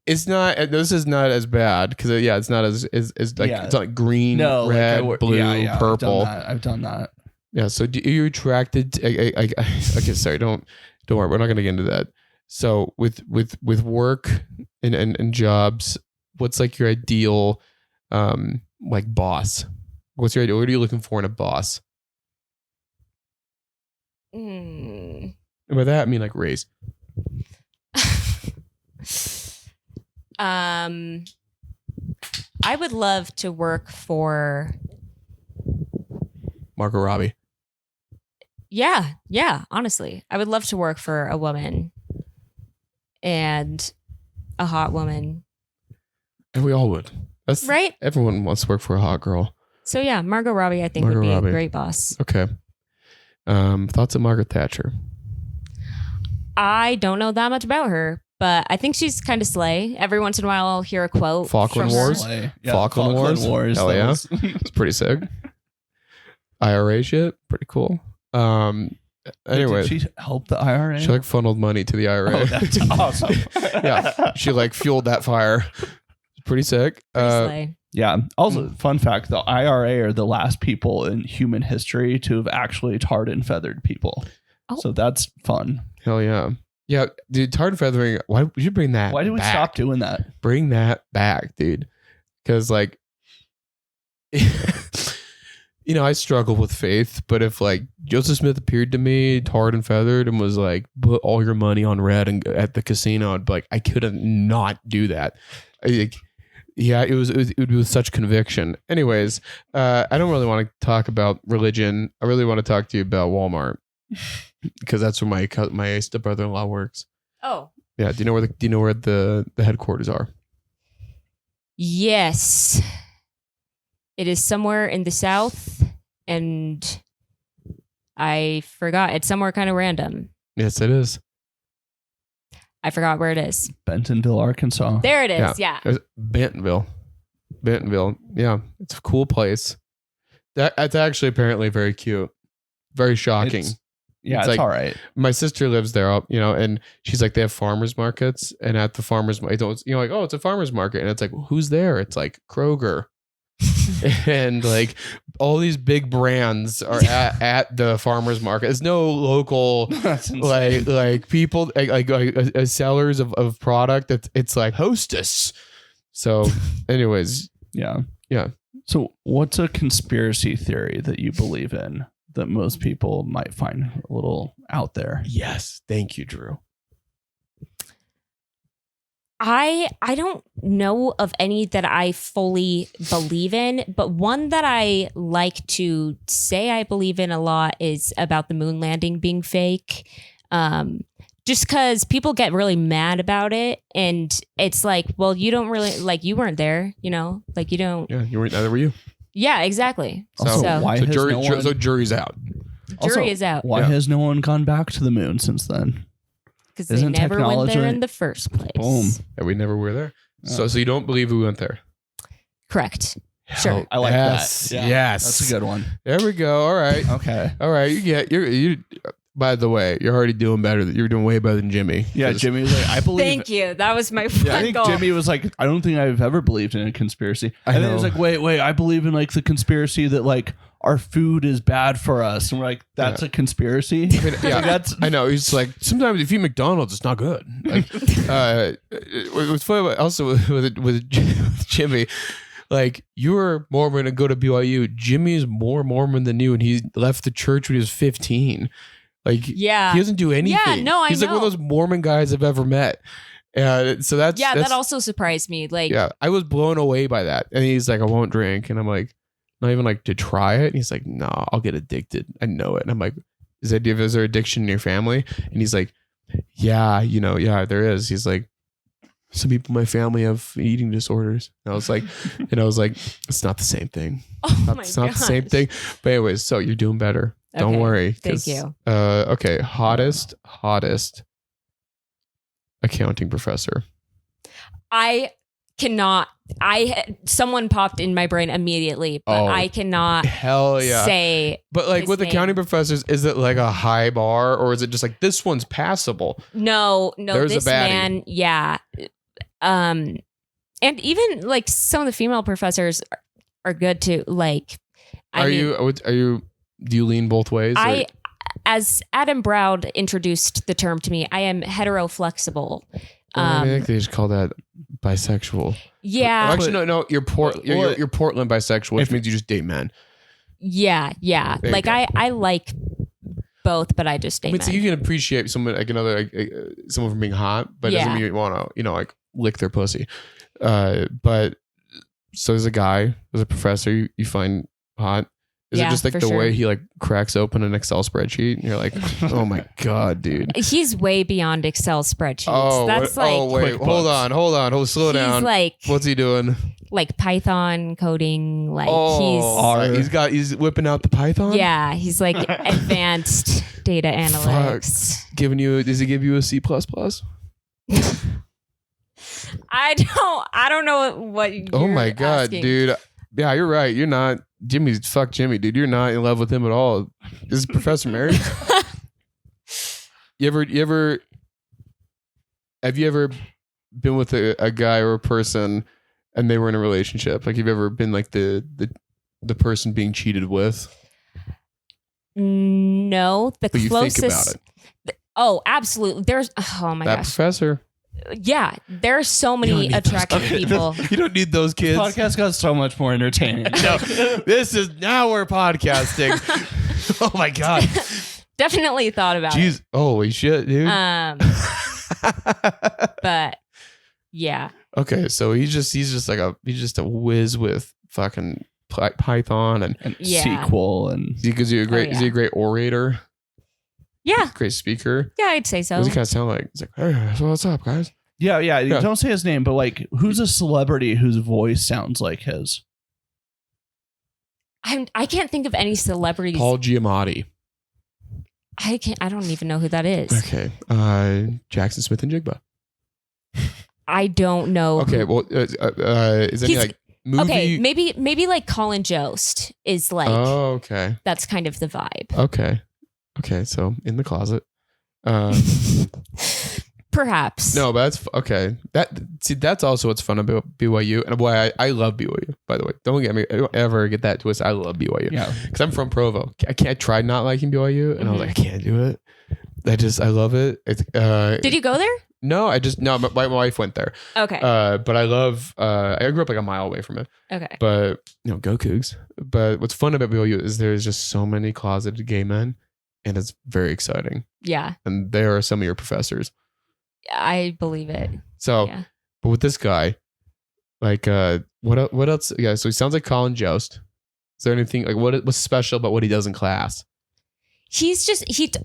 It's not. This is not as bad because it's not as it's not like green, red, blue, purple. I've done that. Yeah. So are you attracted? Okay. Sorry. Don't worry. We're not going to get into that. So with work and jobs, what's like your ideal like boss? What's your ideal? What are you looking for in a boss? And by that I mean like race. I would love to work for Margot Robbie. Yeah, honestly. I would love to work for a woman and a hot woman. And we all would. That's right. Everyone wants to work for a hot girl. So yeah, Margot Robbie I think would be a great boss. Okay. Thoughts of Margaret Thatcher? I don't know that much about her, but I think she's kind of slay. Every once in a while I'll hear a quote. Falkland Wars? Yeah, Falkland Wars. Hell yeah. It's pretty sick. IRA shit. Pretty cool. Anyway. Did she help the IRA? She funneled money to the IRA. Oh, that's awesome. Yeah. She fueled that fire. Pretty sick. Slay. Yeah. Also, fun fact, the IRA are the last people in human history to have actually tarred and feathered people. Oh. So that's fun. Hell yeah. Yeah, dude, tarred and feathering, why would you bring that Why did we back? stop doing that? Bring that back, dude. Because I struggle with faith, but if Joseph Smith appeared to me tarred and feathered and was put all your money on red and at the casino, I'd be like, I couldn't not do that. Yeah, it would be with such conviction. Anyways, I don't really want to talk about religion. I really want to talk to you about Walmart because that's where my stepbrother-in-law works. Oh. Yeah. Do you know where the headquarters are? Yes. It is somewhere in the South, and I forgot. It's somewhere kind of random. Yes, it is. I forgot where it is. Bentonville, Arkansas. There it is. Yeah. Bentonville. Yeah. It's a cool place. That's actually apparently very cute. Very shocking. It's all right. My sister lives there, and she's like, they have farmers markets, and at the farmers market, it's a farmers market, and it's like, who's there? It's like Kroger. And all these big brands are at the farmers market. There's no local people sellers of product. It's like Hostess. So, anyways, yeah. So, what's a conspiracy theory that you believe in that most people might find a little out there? Yes, thank you, Drew. I don't know of any that I fully believe in, but one that I like to say I believe in a lot is about the moon landing being fake. Just because people get really mad about it, and it's like, well, you don't really you weren't there, you don't. Yeah, you weren't. Neither were you. Yeah, exactly. So jury's out. Jury is out. Why has no one gone back to the moon since then? Because they never went there in the first place. Boom. Yeah, we never were there. So you don't believe we went there? Correct. Sure. I like that. Yeah, yes. That's a good one. There we go. All right. Okay. All right. You by the way, you're already doing better. You're doing way better than Jimmy. Yeah, Jimmy was like, I believe. Thank you. That was my I think goal. Jimmy was like, I don't think I've ever believed in a conspiracy. And then he was like, wait, I believe in the conspiracy that our food is bad for us. And we're like, that's a conspiracy? I mean, yeah, I know. He's like, sometimes if you eat McDonald's, it's not good. What's funny also with Jimmy, you're Mormon and go to BYU. Jimmy's more Mormon than you, and he left the church when he was 15. He doesn't do anything. Yeah, no, He's one of those Mormon guys I've ever met. So that's that also surprised me. I was blown away by that. And he's like, I won't drink. And I'm like, not even like to try it. And he's like, no, I'll get addicted. I know it. And I'm like, is there addiction in your family? And he's like, yeah, there is. He's like, some people in my family have eating disorders. And I was like, it's not the same thing. It's not the same thing. But anyways, so you're doing better. Okay, Don't worry. thank you. Okay. Hottest accounting professor. I cannot. Someone popped in my brain immediately, but I cannot. Hell yeah. Say. But like his with name. accounting professors, is it like a high bar, or is it just like this one's passable? No. There's This a baddie. man, yeah. And even like some of the female professors are good too. Like, Do you lean both ways? As Adam Brown introduced the term to me, I am heteroflexible. I think they just call that bisexual. Yeah. Actually, no. You're Portland bisexual, which means you just date men. Yeah. There Like I like both, but I just date men. So you can appreciate someone like someone from being hot, but it doesn't mean you want to, like lick their pussy. But so there's a professor you find hot. Is it just like the way he like cracks open an Excel spreadsheet and you're like, oh my God, dude. He's way beyond Excel spreadsheets. Wait, hold on, slow down. Like, what's he doing? Like Python coding, like he's whipping out the Python? Yeah, he's like advanced data analytics. Does he give you a C++? I don't know what you're Oh my God, asking. dude. Yeah, you're right. You're not fuck Jimmy, dude. You're not in love with him at all. Is Professor married? Have you ever been with a guy or a person and they were in a relationship? Like, have you ever been like the person being cheated with? No, but you think about it. Oh, absolutely. Oh my that gosh. Professor. Yeah, there are so many attractive people. You don't need those kids. This podcast got so much more entertaining. No, now we're podcasting. Oh my God. Definitely thought about it. Holy shit, dude. But yeah. Okay, so he's just a whiz with fucking Python and SQL, and is he a great orator? Yeah. Great speaker. Yeah, I'd say so. What does he kind of sound like? He's like, hey, so what's up, guys? Yeah. You don't say his name, but like, who's a celebrity whose voice sounds like his? I can't think of any celebrities. Paul Giamatti. I don't even know who that is. Okay. Jackson Smith and Jigba. I don't know. Okay. Well, is any like movie? Okay, maybe like Colin Jost is like. Oh, okay. That's kind of the vibe. Okay. So in the closet. Perhaps. No, but that's okay. That's also what's fun about BYU, and why I love BYU. By the way, don't get me. I don't ever get that twist. I love BYU. Yeah, because I'm from Provo. I tried not liking BYU, and I was like, I can't do it. I love it. It's, Did you go there? No, my wife went there. Okay. But I love. I grew up like a mile away from it. Okay. But go Cougs. But what's fun about BYU is there's just so many closeted gay men, and it's very exciting. Yeah. And they are some of your professors. I believe it. So, but with this guy, like, what else? Yeah, so he sounds like Colin Jost. Is there anything like what's special about what he does in class?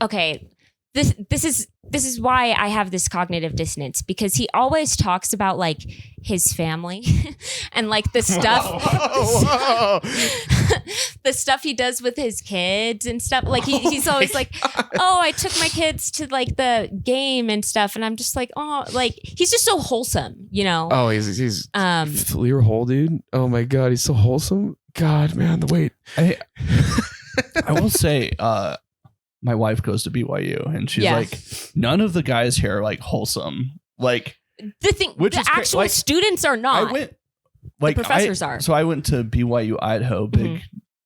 Okay. This is why I have this cognitive dissonance, because he always talks about like his family and like the stuff the stuff he does with his kids and stuff. Like he's always like, oh, I took my kids to like the game and stuff, and I'm just like, oh, like he's just so wholesome, you know. Oh, he's you're whole, dude. Oh my God, he's so wholesome. God, man, the weight. I will say, my wife goes to BYU, and she's like, none of the guys here are like wholesome. Like the actual students are not. The professors are. So I went to BYU Idaho, big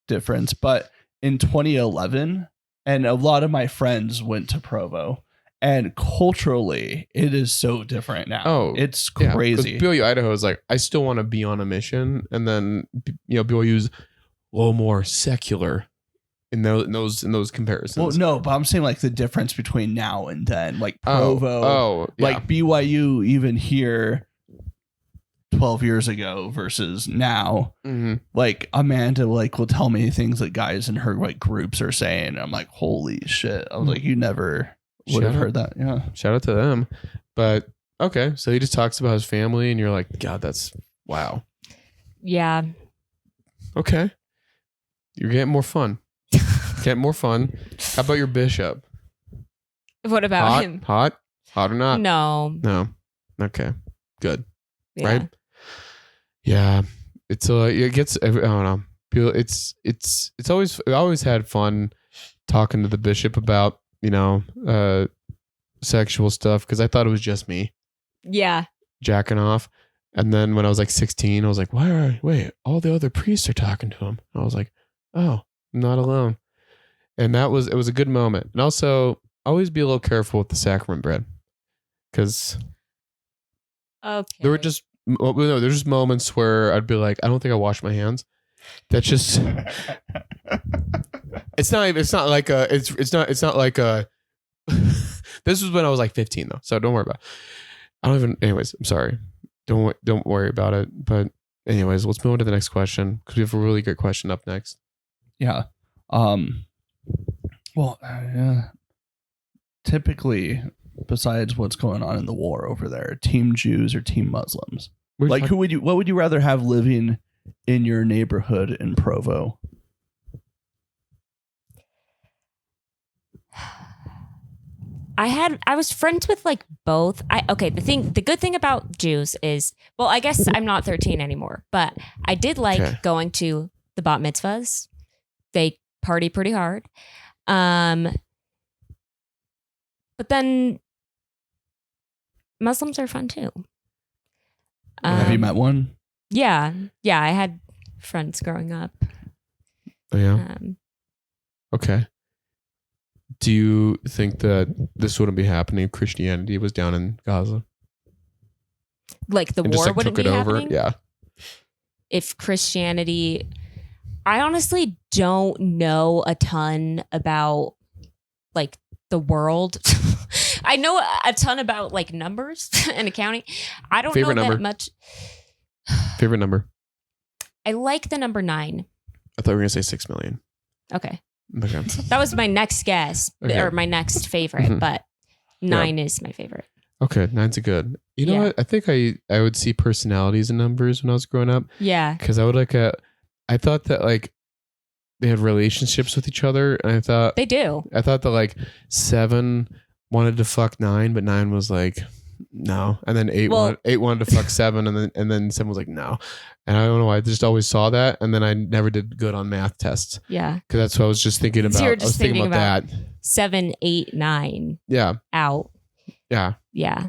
difference. But in 2011, and a lot of my friends went to Provo, and culturally, it is so different now. Oh, it's crazy. BYU Idaho is like, I still want to be on a mission, and then BYU's a little more secular. In those comparisons. Well, no, but I'm saying like the difference between now and then, like Provo, like BYU, even here, 12 years ago versus now. Mm-hmm. Like Amanda like will tell me things that guys in her like groups are saying. I'm like, holy shit. I was like, you never would have heard that. Yeah. Shout out to them. But okay, so he just talks about his family and you're like, God, that's wow. Yeah. Okay. You're getting more fun. Getting more fun. How about your bishop? What about Hot? him? Hot or not? No. Okay. Good. Yeah. Right? Yeah. It's it gets, I don't know. It's always, I always had fun talking to the bishop about, sexual stuff because I thought it was just me Yeah. jacking off. And then when I was like 16, I was like, wait, all the other priests are talking to him. And I was like, oh, I'm not alone. And it was a good moment. And also always be a little careful with the sacrament bread. Because Okay. there's just moments where I'd be like, I don't think I washed my hands. That's just, it's not like this was when I was like 15 though. So don't worry about it. Anyways, I'm sorry. Don't worry about it. But anyways, let's move on to the next question because we have a really good question up next. Yeah. Typically, besides what's going on in the war over there, team Jews or team Muslims? Like, what would you rather have living in your neighborhood in Provo? I was friends with like both. The good thing about Jews is, well, I guess I'm not 13 anymore, but I did like going to the bat mitzvahs. They party pretty hard. But then Muslims are fun too. Have you met one? Yeah. Yeah. I had friends growing up. Oh, yeah. Okay. Do you think that this wouldn't be happening if Christianity was down in Gaza? Like the and war just, wouldn't took be it over? happening? Yeah. If Christianity, I honestly don't know a ton about like the world. I know a ton about like numbers and accounting. I don't Favorite know number? that much. Favorite number? I like the number 9. I thought we were going to say 6 million. Okay. Okay. That was my next guess or my next favorite, but 9 is my favorite. Okay, 9's a good. You know what? I think I would see personalities in numbers when I was growing up. Yeah. Because I thought that like they had relationships with each other, and I thought they do. I thought that like 7 wanted to fuck 9, but 9 was like no, and then 8 wanted to fuck 7, and then 7 was like no, and I don't know why I just always saw that, and then I never did good on math tests. Yeah, because that's what I was just thinking about. So you're just I was thinking about that. 7, 8, 9. Yeah. Out. Yeah. Yeah.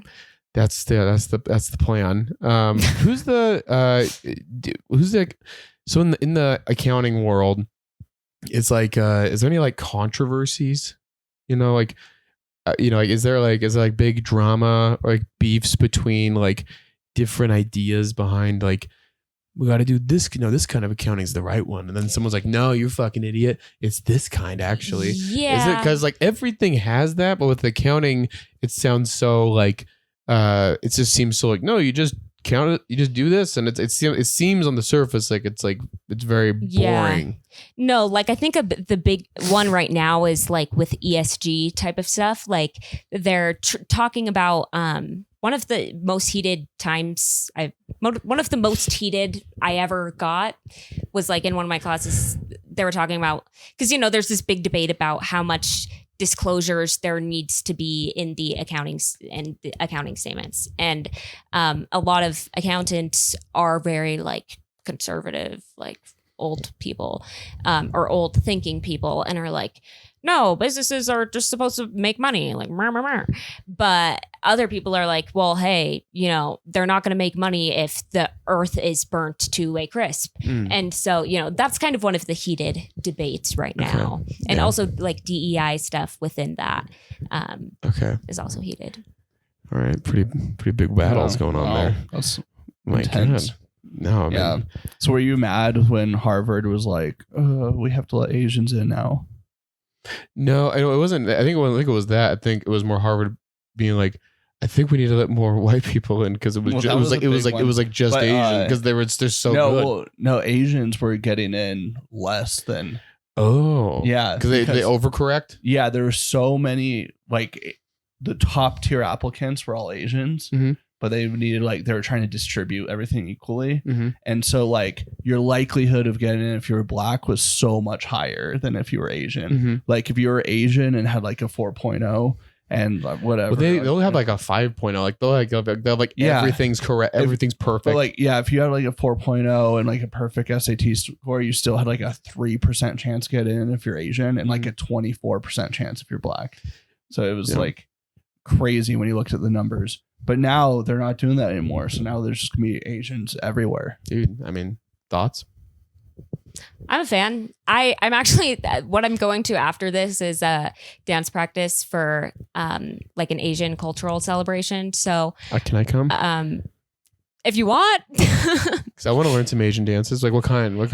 That's the plan. Who's the so in the accounting world, it's like is there any like controversies? Like is there like big drama or like beefs between like different ideas behind like we got to do this? This kind of accounting is the right one, and then someone's like, no, you're a fucking idiot. It's this kind actually. Yeah. Is it because like everything has that, but with accounting, it sounds so like it just seems so like no, you just count it, you just do this, and it seems on the surface like it's very boring. No, like I think the big one right now is like with ESG type of stuff. Like they're talking about one of the most heated I ever got was like in one of my classes. They were talking about because there's this big debate about how much disclosures there needs to be in the accounting statements, and a lot of accountants are very like conservative, like old people or old thinking people, and are like, no, businesses are just supposed to make money, like meh, meh, meh. But other people are like, well, hey, they're not going to make money if the earth is burnt to a crisp. And so, that's kind of one of the heated debates right now. Okay. And also like DEI stuff within that is also heated. All right. Pretty big battles going on there. That's my intense. God. No, man. Yeah. So were you mad when Harvard was like, we have to let Asians in now? No, it wasn't. I think it was that. I think it was more Harvard being like, I think we need to let more white people in because it was just Asian because they're so good. No, Asians were getting in less than. Oh, yeah, because they overcorrect. Yeah, there were so many the top tier applicants were all Asians, but they needed they were trying to distribute everything equally, and so your likelihood of getting in if you were black was so much higher than if you were Asian. If you were Asian and had a 4.0. And whatever. Well, they'll have a 5.0. They'll everything's correct. Everything's perfect. But if you had a 4.0 and a perfect SAT score, you still had a 3% chance to get in if you're Asian and a 24% chance if you're black. So it was crazy when you looked at the numbers. But now they're not doing that anymore. So now there's just gonna be Asians everywhere. Dude, I mean, thoughts? I'm a fan. I'm actually what I'm going to after this is a dance practice for an Asian cultural celebration. So can I come? If you want, because I want to learn some Asian dances. What kind? What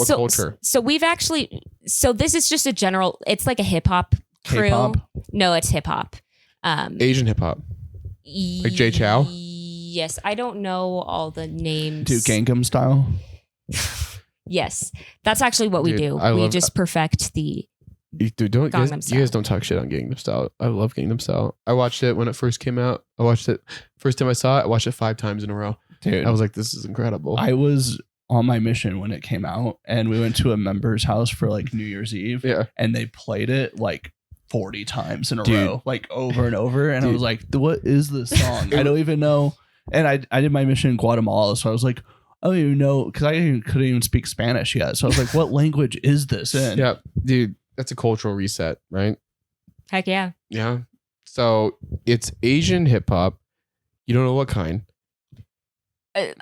culture? So we've actually. So this is just a general. It's like a hip hop crew. K-pop? No, it's hip hop. Asian hip hop. Like Jay Chow. Yes, I don't know all the names. Do Gangnam Style. Yes, that's actually what we do. We just perfect the. You guys don't talk shit on Gangnam Style. I love Gangnam Style. I watched it when it first came out. I watched it first time I saw it. I watched it 5 times in a row. Dude, I was like, this is incredible. I was on my mission when it came out, and we went to a member's house for New Year's Eve. Yeah, and they played it 40 times in a row, over and over. And I was like, what is this song? I don't even know. And I did my mission in Guatemala, so I was like, I don't even know, because I couldn't even speak Spanish yet. So I was like, what language is this in? Yeah, dude, that's a cultural reset, right? Heck yeah. Yeah. So it's Asian hip hop. You don't know what kind.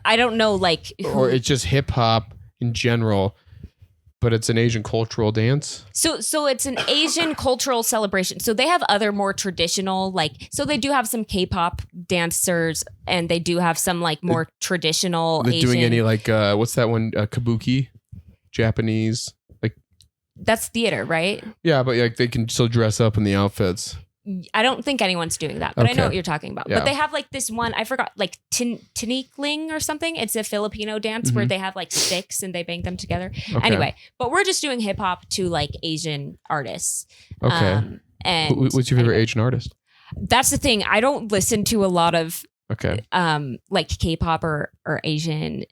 I don't know, or it's just hip hop in general, but it's an Asian cultural dance. So it's an Asian cultural celebration. So they have other more traditional, so they do have some K-pop dancers, and they do have some more traditional. They're Asian. doing any what's that one? Kabuki, Japanese. That's theater, right? Yeah, but they can still dress up in the outfits. I don't think anyone's doing that, but I know what you're talking about. Yeah. But they have this one, I forgot, Tinikling or something. It's a Filipino dance where they have sticks and they bang them together. Okay. Anyway, but we're just doing hip hop to Asian artists. Okay. And what's your favorite Asian artist? That's the thing. I don't listen to a lot of K-pop or Asian.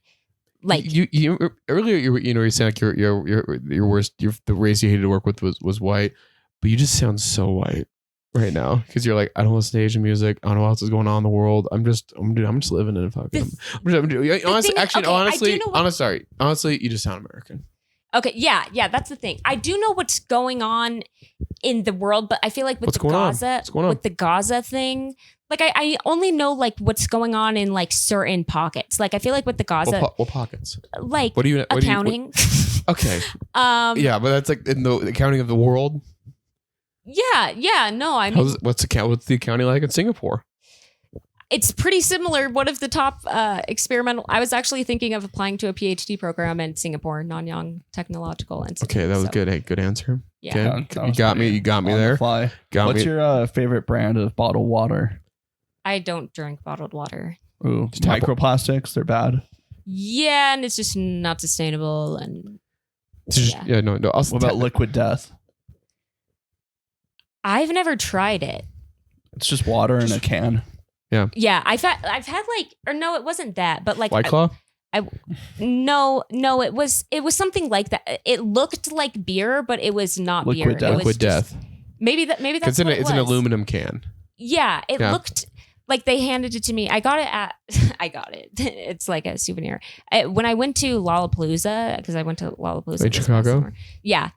You earlier you were saying your worst the race you hated to work with was white, but you just sound so white right now because you're I don't listen to Asian music. I don't know what else is going on in the world. I'm just living in a fucking. Honestly, you just sound American. Okay, yeah, that's the thing. I do know what's going on in the world, but I feel with the Gaza thing, I only know what's going on in certain pockets. I feel with the Gaza, what pockets? What do you accounting? Okay. Yeah, but that's in the accounting of the world. Yeah. No, I mean, what's the accounting like in Singapore? It's pretty similar. One of the top experimental. I was actually thinking of applying to a PhD program in Singapore, Nanyang Technological Institute. Okay, that was good. Hey, good answer. Yeah, okay. You got me there. What's your favorite brand of bottled water? I don't drink bottled water. Ooh, microplastics, they're bad. Yeah, and it's just not sustainable. And no. What about liquid death? I've never tried it. It's just water in a can. Yeah. I've had no, it wasn't that, but White Claw. No, it was something like that. It looked like beer, but it was not liquid beer. Liquid death. Maybe that's what it was. It's an aluminum can. Yeah, it looked like they handed it to me. I got it. It's like a souvenir. When I went to Lollapalooza, because I went to Lollapalooza in Chicago. Yeah.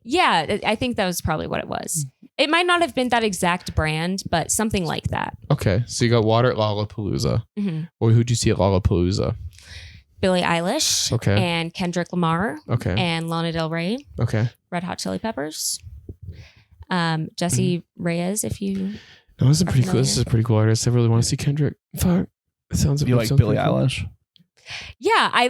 Yeah, I think that was probably what it was. It might not have been that exact brand, but something like that. Okay, so you got water at Lollapalooza. Mm-hmm. Well, who'd you see at Lollapalooza? Billie Eilish. Okay. And Kendrick Lamar. Okay. And Lana Del Rey. Okay. Red Hot Chili Peppers. Jesse Reyes, if you. No, this is pretty cool. This is a pretty cool artist. I really want to see Kendrick. Fuck, it sounds. You like Billie Eilish? Yeah,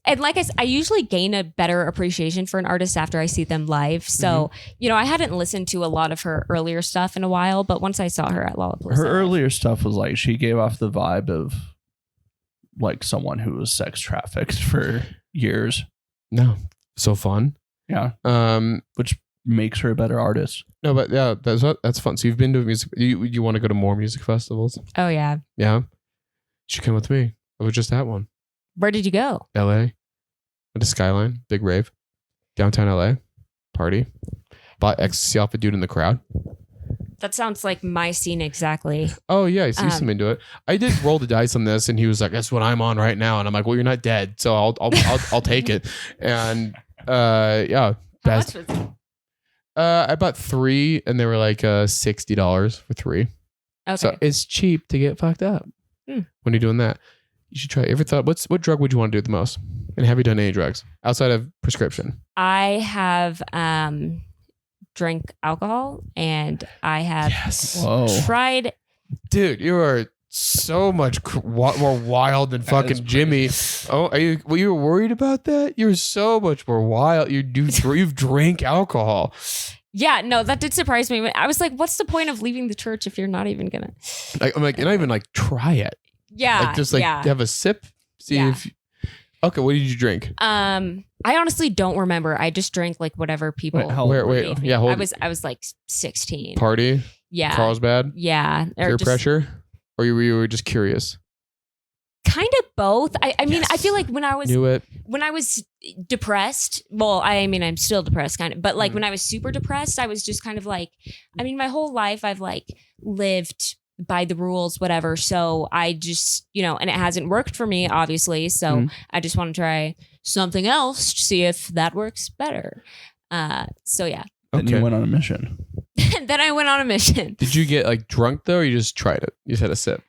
and like I usually gain a better appreciation for an artist after I see them live. So, I hadn't listened to a lot of her earlier stuff in a while, but once I saw her at Lollapalooza. Her earlier stuff was like, she gave off the vibe of like someone who was sex trafficked for years. No. So fun. Yeah. Which makes her a better artist. No, but yeah, that's fun. So you've been to music. You want to go to more music festivals? Oh, yeah. Yeah. You should come with me. I was just at one. Where did you go? LA. Went to Skyline. Big rave. Downtown LA. Party. Bought ecstasy off a dude in the crowd. That sounds like my scene exactly. Oh, yeah. I see some into it. I did roll the dice on this, and he was like, that's what I'm on right now. And I'm like, well, you're not dead, so I'll take it. And yeah. How much was it? I bought 3, and they were like $60 for 3. Okay. So it's cheap to get fucked up when you're doing that. You should try. Ever thought what drug would you want to do the most? And have you done any drugs outside of prescription? I have drank alcohol, and I have tried. Dude, you are so much more wild than fucking Jimmy. Oh, you were worried about that? You're so much more wild. You've drank alcohol. Yeah, no, that did surprise me. I was like, what's the point of leaving the church if you're not even gonna? I'm like, you're not even like try it. Yeah, like just like have a sip. See if. Okay, what did you drink? I honestly don't remember. I just drank like whatever people. Wait, yeah, hold. I was like 16. Party. Yeah. Carlsbad. Yeah. Peer pressure, or you were just curious. Kind of both. I mean, I feel like when I was depressed, well, I mean, I'm still depressed kind of, but like when I was super depressed, I was just kind of like, I mean, my whole life I've like lived by the rules, whatever. So I just, and it hasn't worked for me, obviously. So I just want to try something else to see if that works better. So yeah. Then you went on a mission. Then I went on a mission. Did you get like drunk though, or you just tried it? You just had a sip?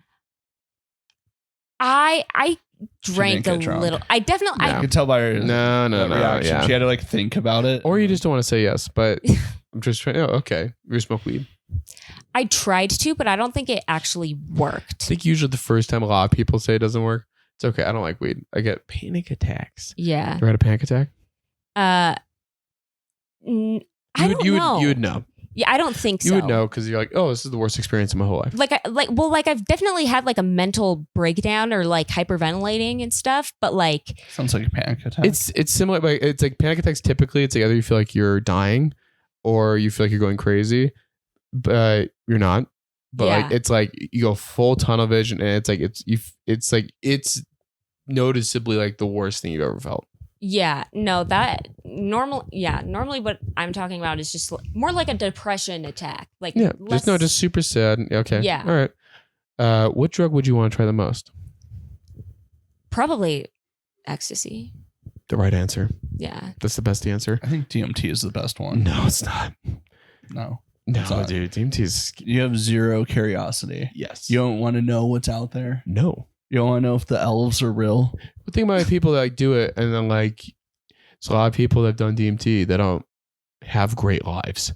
I drank a little. I definitely. I could tell by her no. reaction. Yeah. She had to like think about it. Or you just don't want to say yes, but I'm just trying. Oh, okay. You smoke weed? I tried to, but I don't think it actually worked. I think usually the first time a lot of people say it doesn't work, it's okay. I don't like weed. I get panic attacks. Yeah. You ever had a panic attack? I don't know. You would know. Yeah, I don't think so. You would know because you're like, oh, this is the worst experience of my whole life. Like I've definitely had like a mental breakdown or like hyperventilating and stuff, but like sounds like a panic attack. It's similar, but it's like panic attacks. Typically, it's like either you feel like you're dying, or you feel like you're going crazy, but you're not. But like it's like you go full tunnel vision, and it's it's noticeably like the worst thing you've ever felt. Yeah, no, normally what I'm talking about is just more like a depression attack. Like just super sad. Okay. Yeah. All right. What drug would you want to try the most? Probably ecstasy. The right answer. Yeah. That's the best answer. I think DMT is the best one. No, it's not. No, dude. DMT is. You have zero curiosity. Yes. You don't want to know what's out there. No. You don't want to know if the elves are real. But think about people that like do it, and then like, it's a lot of people that have done DMT that don't have great lives.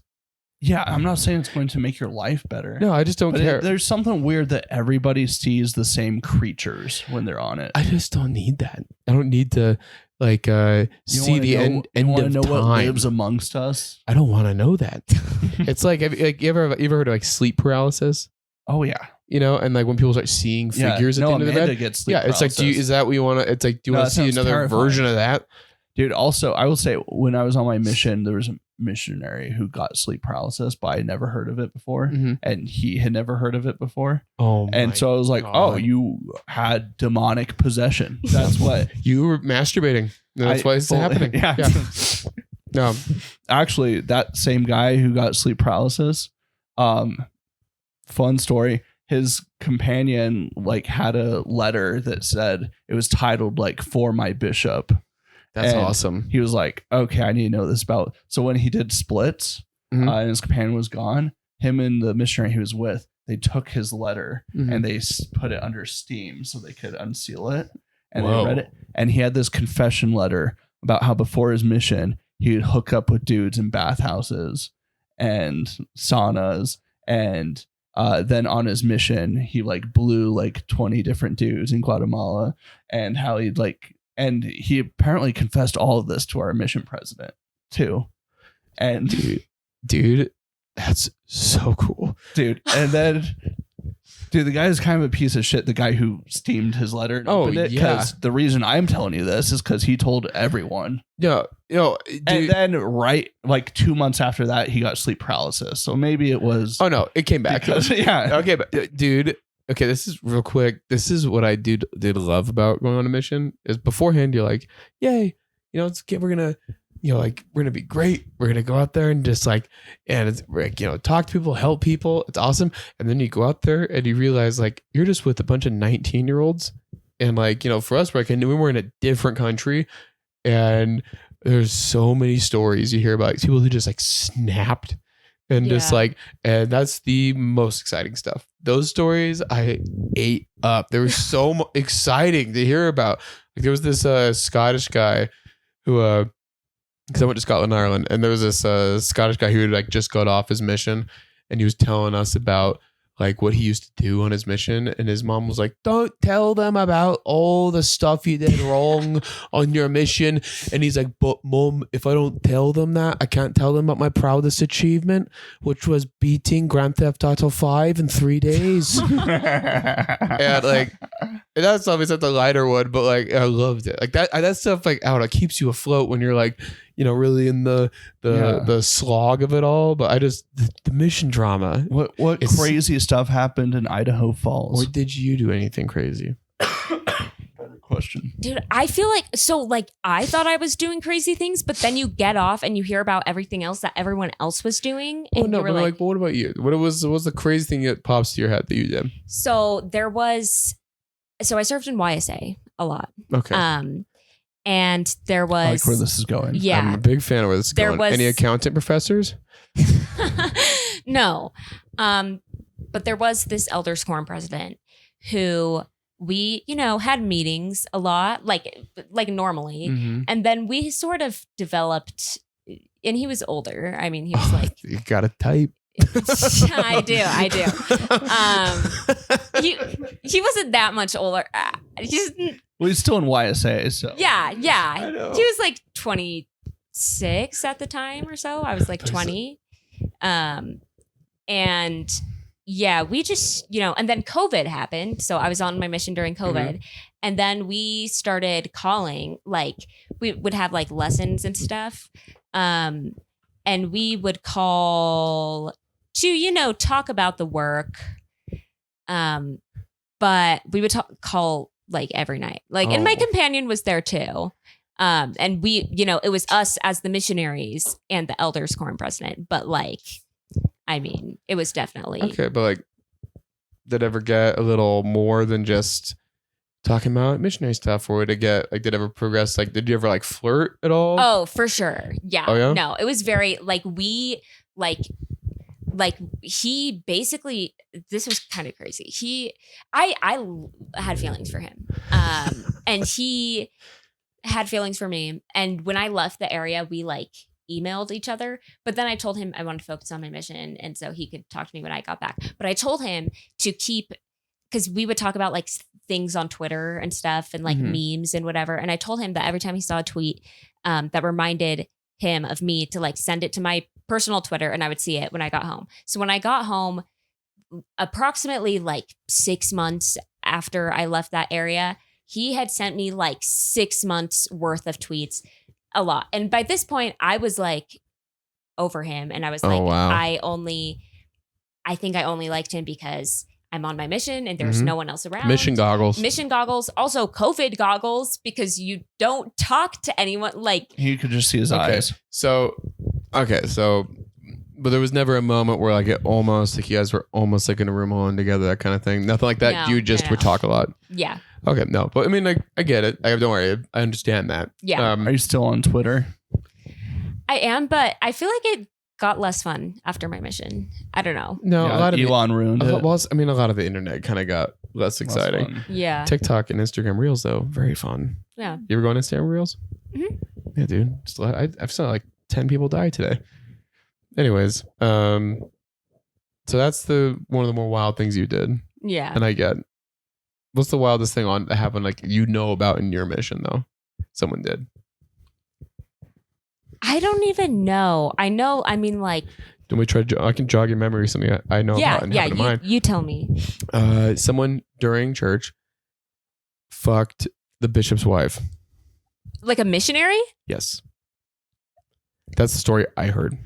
Yeah, I'm not saying it's going to make your life better. No, I just don't care. There's something weird that everybody sees the same creatures when they're on it. I just don't need that. I don't need to like see the end of time. What lives amongst us. I don't want to know that. It's like, you ever heard of like sleep paralysis? Oh yeah. And like when people start seeing figures at the end of the bed. Gets sleep it's like, is that what you want to? It's like, do you want to see another version of that? Dude, also, I will say, when I was on my mission, there was a missionary who got sleep paralysis, but I had never heard of it before, and he had never heard of it before. Oh, and so I was like, oh, you had demonic possession. That's what you were masturbating. That's why it's happening. Yeah. No, actually, that same guy who got sleep paralysis. Fun story. His companion like had a letter that said, it was titled like "For my bishop." That's awesome. He was like, okay, I need to know this about. So when he did splits and his companion was gone, him and the missionary he was with, they took his letter and they put it under steam so they could unseal it. And they read it. And he had this confession letter about how before his mission, he would hook up with dudes in bathhouses and saunas and then on his mission, he like blew like 20 different dudes in Guatemala, and how he'd like, and he apparently confessed all of this to our mission president too. And dude, that's so cool, dude. And then, dude, the guy is kind of a piece of shit. The guy who steamed his letter and opened it. Because the reason I'm telling you this is because he told everyone. Yeah, dude. And then right like 2 months after that, he got sleep paralysis. So maybe it was. Oh no, it came back. Because, yeah. Okay, but dude. Okay, this is real quick. This is what I did love about going on a mission. Is beforehand you're like, yay, we're gonna. Like we're gonna be great. We're gonna go out there and just like, and it's like, talk to people, help people. It's awesome. And then you go out there and you realize like you're just with a bunch of 19-year-olds, and like for us, like we were in a different country, and there's so many stories you hear about like, people who just like snapped, and just like, and that's the most exciting stuff. Those stories I ate up. They were so exciting to hear about. Like there was this Scottish guy who because I went to Scotland and Ireland, and there was this Scottish guy who had like just got off his mission, and he was telling us about like what he used to do on his mission, and his mom was like, "Don't tell them about all the stuff you did wrong on your mission." And he's like, "But mom, if I don't tell them that, I can't tell them about my proudest achievement, which was beating Grand Theft Auto 5 in 3 days." And like, that's obviously the lighter one, but like I loved it. Like that stuff like it keeps you afloat when you're like, really in the slog of it all. But I just the mission drama. What crazy stuff happened in Idaho Falls? Or did you do anything crazy? Better question, dude. I feel like I thought I was doing crazy things, but then you get off and you hear about everything else that everyone else was doing, and you were like, well, what about you? What was the crazy thing that pops to your head that you did? So I served in YSA a lot. Okay. And there was... I like where this is going. Yeah. I'm a big fan of where this is going. Any accountant professors? No. But there was this Elders Quorum president who we, had meetings a lot, like normally. Mm-hmm. And then we sort of developed... And he was older. I mean, he was like... You got to type. I do. He wasn't that much older. He's still in YSA, so yeah. He was like 26 at the time or so. I was like 20, and yeah, we just and then COVID happened. So I was on my mission during COVID, mm-hmm. and then we started calling. Like we would have like lessons and stuff, and we would call to talk about the work, but we would call like every night, like, and my companion was there too, and we it was us as the missionaries and the Elders Quorum president, but like I mean it was definitely okay. But like, did it ever get a little more than just talking about missionary stuff, or did it ever progress? Like, did you ever like flirt at all? Oh, for sure. Yeah. Oh, yeah? No, it was very like he basically, this was kind of crazy. I had feelings for him. And he had feelings for me. And when I left the area, we like emailed each other, but then I told him I wanted to focus on my mission. And so he could talk to me when I got back, but I told him to keep, cause we would talk about like things on Twitter and stuff and like mm-hmm. memes and whatever. And I told him that every time he saw a tweet, that reminded him of me, to like send it to my personal Twitter, and I would see it when I got home. So when I got home, approximately like 6 months after I left that area, he had sent me like 6 months worth of tweets, a lot. And by this point I was like over him, and I was like, wow. I think I only liked him because I'm on my mission and there's mm-hmm. no one else around. Mission goggles. Also COVID goggles, because you don't talk to anyone. Like, you could just see his eyes. So, but there was never a moment where like it almost like you guys were almost like in a room alone together, that kind of thing. Nothing like that. No, you just would talk a lot. Yeah. Okay. No, but I mean, like, I get it. Don't worry. I understand that. Yeah. Are you still on Twitter? I am, but I feel like it got less fun after my mission. I don't know. No, yeah, a lot of Elon ruined it. Well, I mean, a lot of the internet kind of got less exciting. Yeah. TikTok and Instagram Reels, though, very fun. Yeah. You ever go on Instagram Reels? Mm-hmm. Yeah, dude. I've saw like 10 people die today. Anyways, So that's one of the more wild things you did. Yeah. And I get. What's the wildest thing that happened like about in your mission though? Someone did. I don't even know. I know. I mean, like. Don't we try? I can jog your memory. Something I know about and happened to mine. You tell me. Someone during church fucked the bishop's wife. Like a missionary? Yes. That's the story I heard.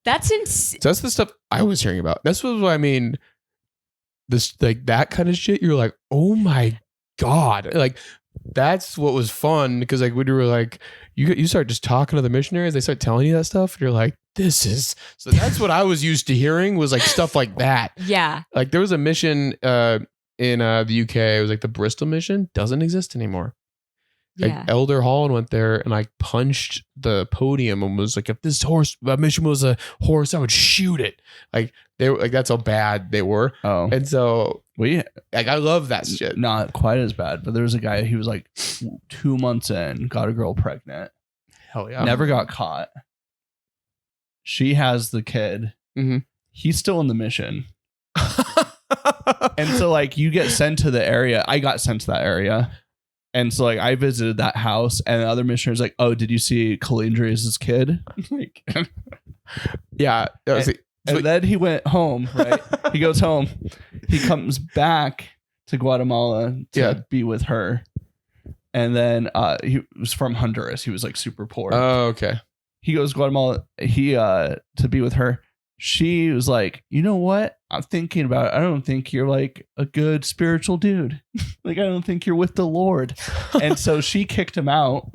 That's insane. So that's the stuff I was hearing about. That's what I mean. This like that kind of shit. You're like, oh my god, like that's what was fun because like when you were like you start just talking to the missionaries, they start telling you that stuff. And you're like, this is so. That's what I was used to hearing was like stuff like that. Yeah. Like there was a mission in the UK. It was like the Bristol mission doesn't exist anymore. Like Elder Holland went there and like punched the podium and was like, if this mission was a horse, I would shoot it. Like they were like, that's how bad they were. Oh, and so I love that shit. Not quite as bad, but there was a guy. He was like 2 months in, got a girl pregnant. Hell yeah, never got caught. She has the kid. Mm-hmm. He's still in the mission. And so like you get sent to the area. I got sent to that area. And so like I visited that house and the other missionaries like, oh, did you see Calindrius' kid? Like, yeah. And then he went home, right? He goes home. He comes back to Guatemala to be with her. And then he was from Honduras. He was like super poor. Oh, okay. He goes to Guatemala to be with her. She was like, you know what? I'm thinking about it. I don't think you're like a good spiritual dude. Like, I don't think you're with the Lord. And so she kicked him out.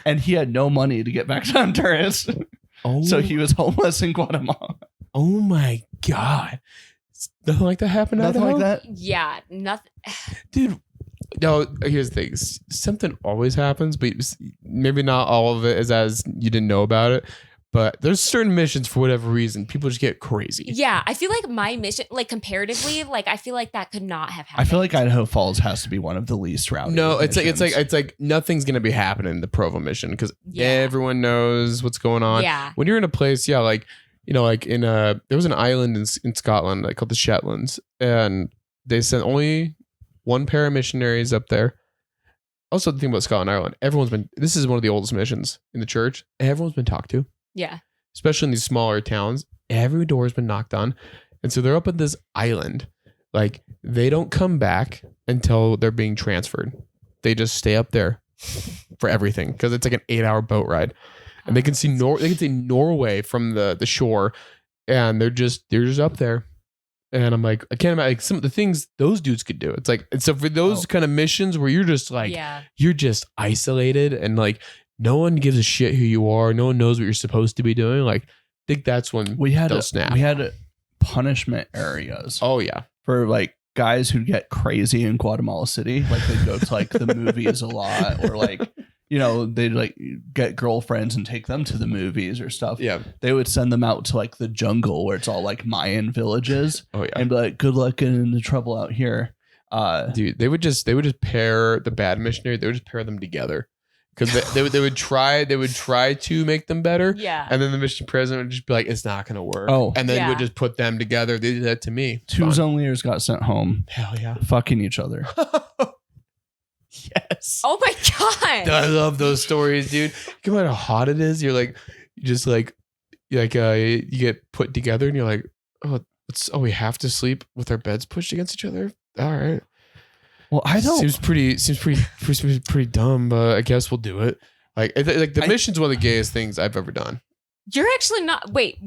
And he had no money to get back to Honduras. Oh. So he was homeless in Guatemala. Oh my God. Nothing like that happened? Nothing like that? Yeah. Nothing. Dude. No, here's the thing. Something always happens, but maybe not all of it is as you didn't know about it. But there's certain missions for whatever reason, people just get crazy. Yeah, I feel like my mission, like comparatively, like I feel like that could not have happened. I feel like Idaho Falls has to be one of the least rowdy. No, it's like nothing's gonna be happening in the Provo mission because everyone knows what's going on. Yeah. When you're in a place, like like in there was an island in Scotland called the Shetlands, and they sent only one pair of missionaries up there. Also, the thing about Scotland and Ireland, this is one of the oldest missions in the church. Everyone's been talked to. Yeah. Especially in these smaller towns, every door has been knocked on. And so they're up at this island. Like they don't come back until they're being transferred. They just stay up there for everything because it's like an 8-hour boat ride. And they can see Norway from the shore, and they're just up there. And I'm like, I can't imagine like some of the things those dudes could do. It's like, and so for those kind of missions where you're just like, you're just isolated and like no one gives a shit who you are. No one knows what you're supposed to be doing. Like, I think that's when they'll snap. We had punishment areas. Oh yeah, for like guys who get crazy in Guatemala City. Like they go to like the movies a lot, or like they like get girlfriends and take them to the movies or stuff. Yeah, they would send them out to like the jungle where it's all like Mayan villages. Oh yeah, and be like, good luck getting into trouble out here. Dude, they would just pair the bad missionary. They would just pair them together. Because they would try to make them better. Yeah. And then the mission president would just be like, it's not going to work. Oh. And then would just put them together. They did that to me. 2 Zoneliers got sent home. Hell yeah. Fucking each other. Yes. Oh my God. I love those stories, dude. Come on, how hot it is. You're like, you get put together and you're like, we have to sleep with our beds pushed against each other. All right. Well, I don't. Seems pretty dumb, but I guess we'll do it. Like the mission's one of the gayest things I've ever done. You're actually not. Wait,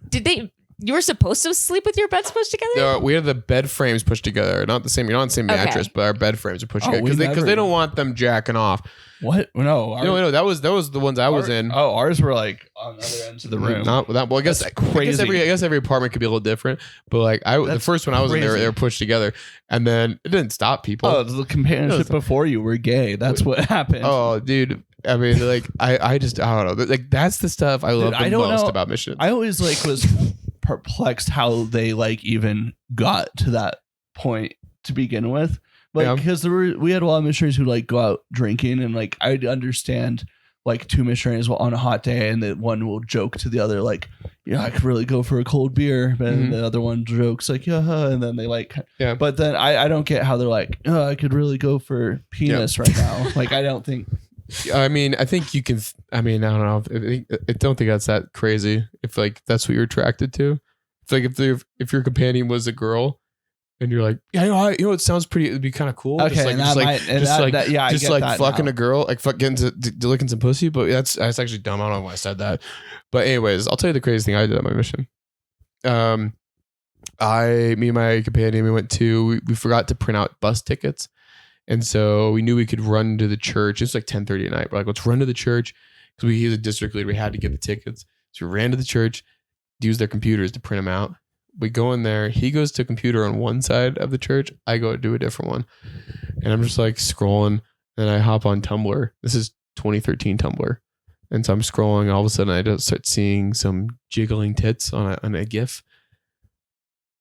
did they? You were supposed to sleep with your beds pushed together? No, we had the bed frames pushed together. Not the same. You're not on the same mattress, but our bed frames are pushed together because they don't want them jacking off. What? No, no. That was the ones I was in. Oh, ours were like on the other ends of the room. Not that. Well, I guess every apartment could be a little different. But like the first one I was in, they were pushed together, and then it didn't stop people. Oh, the companionship before you were gay. That's what happened. Oh, dude. I mean, like I don't know. Like that's the stuff I love the most about missions. I always like was perplexed how they like even got to that point to begin with. Like, because we had a lot of missionaries who like go out drinking, and like I'd understand like two missionaries on a hot day, and the one will joke to the other like, yeah, I could really go for a cold beer, but the other one jokes like, yeah, and then they like, Yeah. But then I don't get how they're like, oh, I could really go for penis right now. Like I don't think. I mean, I think you can. I mean, I don't know. I don't think that's that crazy. If like that's what you're attracted to. It's like if your companion was a girl. And you're like, yeah, it sounds pretty. It'd be kind of cool. Okay, just like fucking a girl, like getting to licking some pussy. But that's actually dumb. I don't know why I said that. But anyways, I'll tell you the craziest thing I did on my mission. Me and my companion, we forgot to print out bus tickets, and so we knew we could run to the church. It's like 10:30 at night. We're like, let's run to the church because he's a district leader. We had to get the tickets, so we ran to the church, used their computers to print them out. We go in there. He goes to a computer on one side of the church. I go to a different one. And I'm just like scrolling. And I hop on Tumblr. This is 2013 Tumblr. And so I'm scrolling. And all of a sudden, I just start seeing some jiggling tits on a GIF.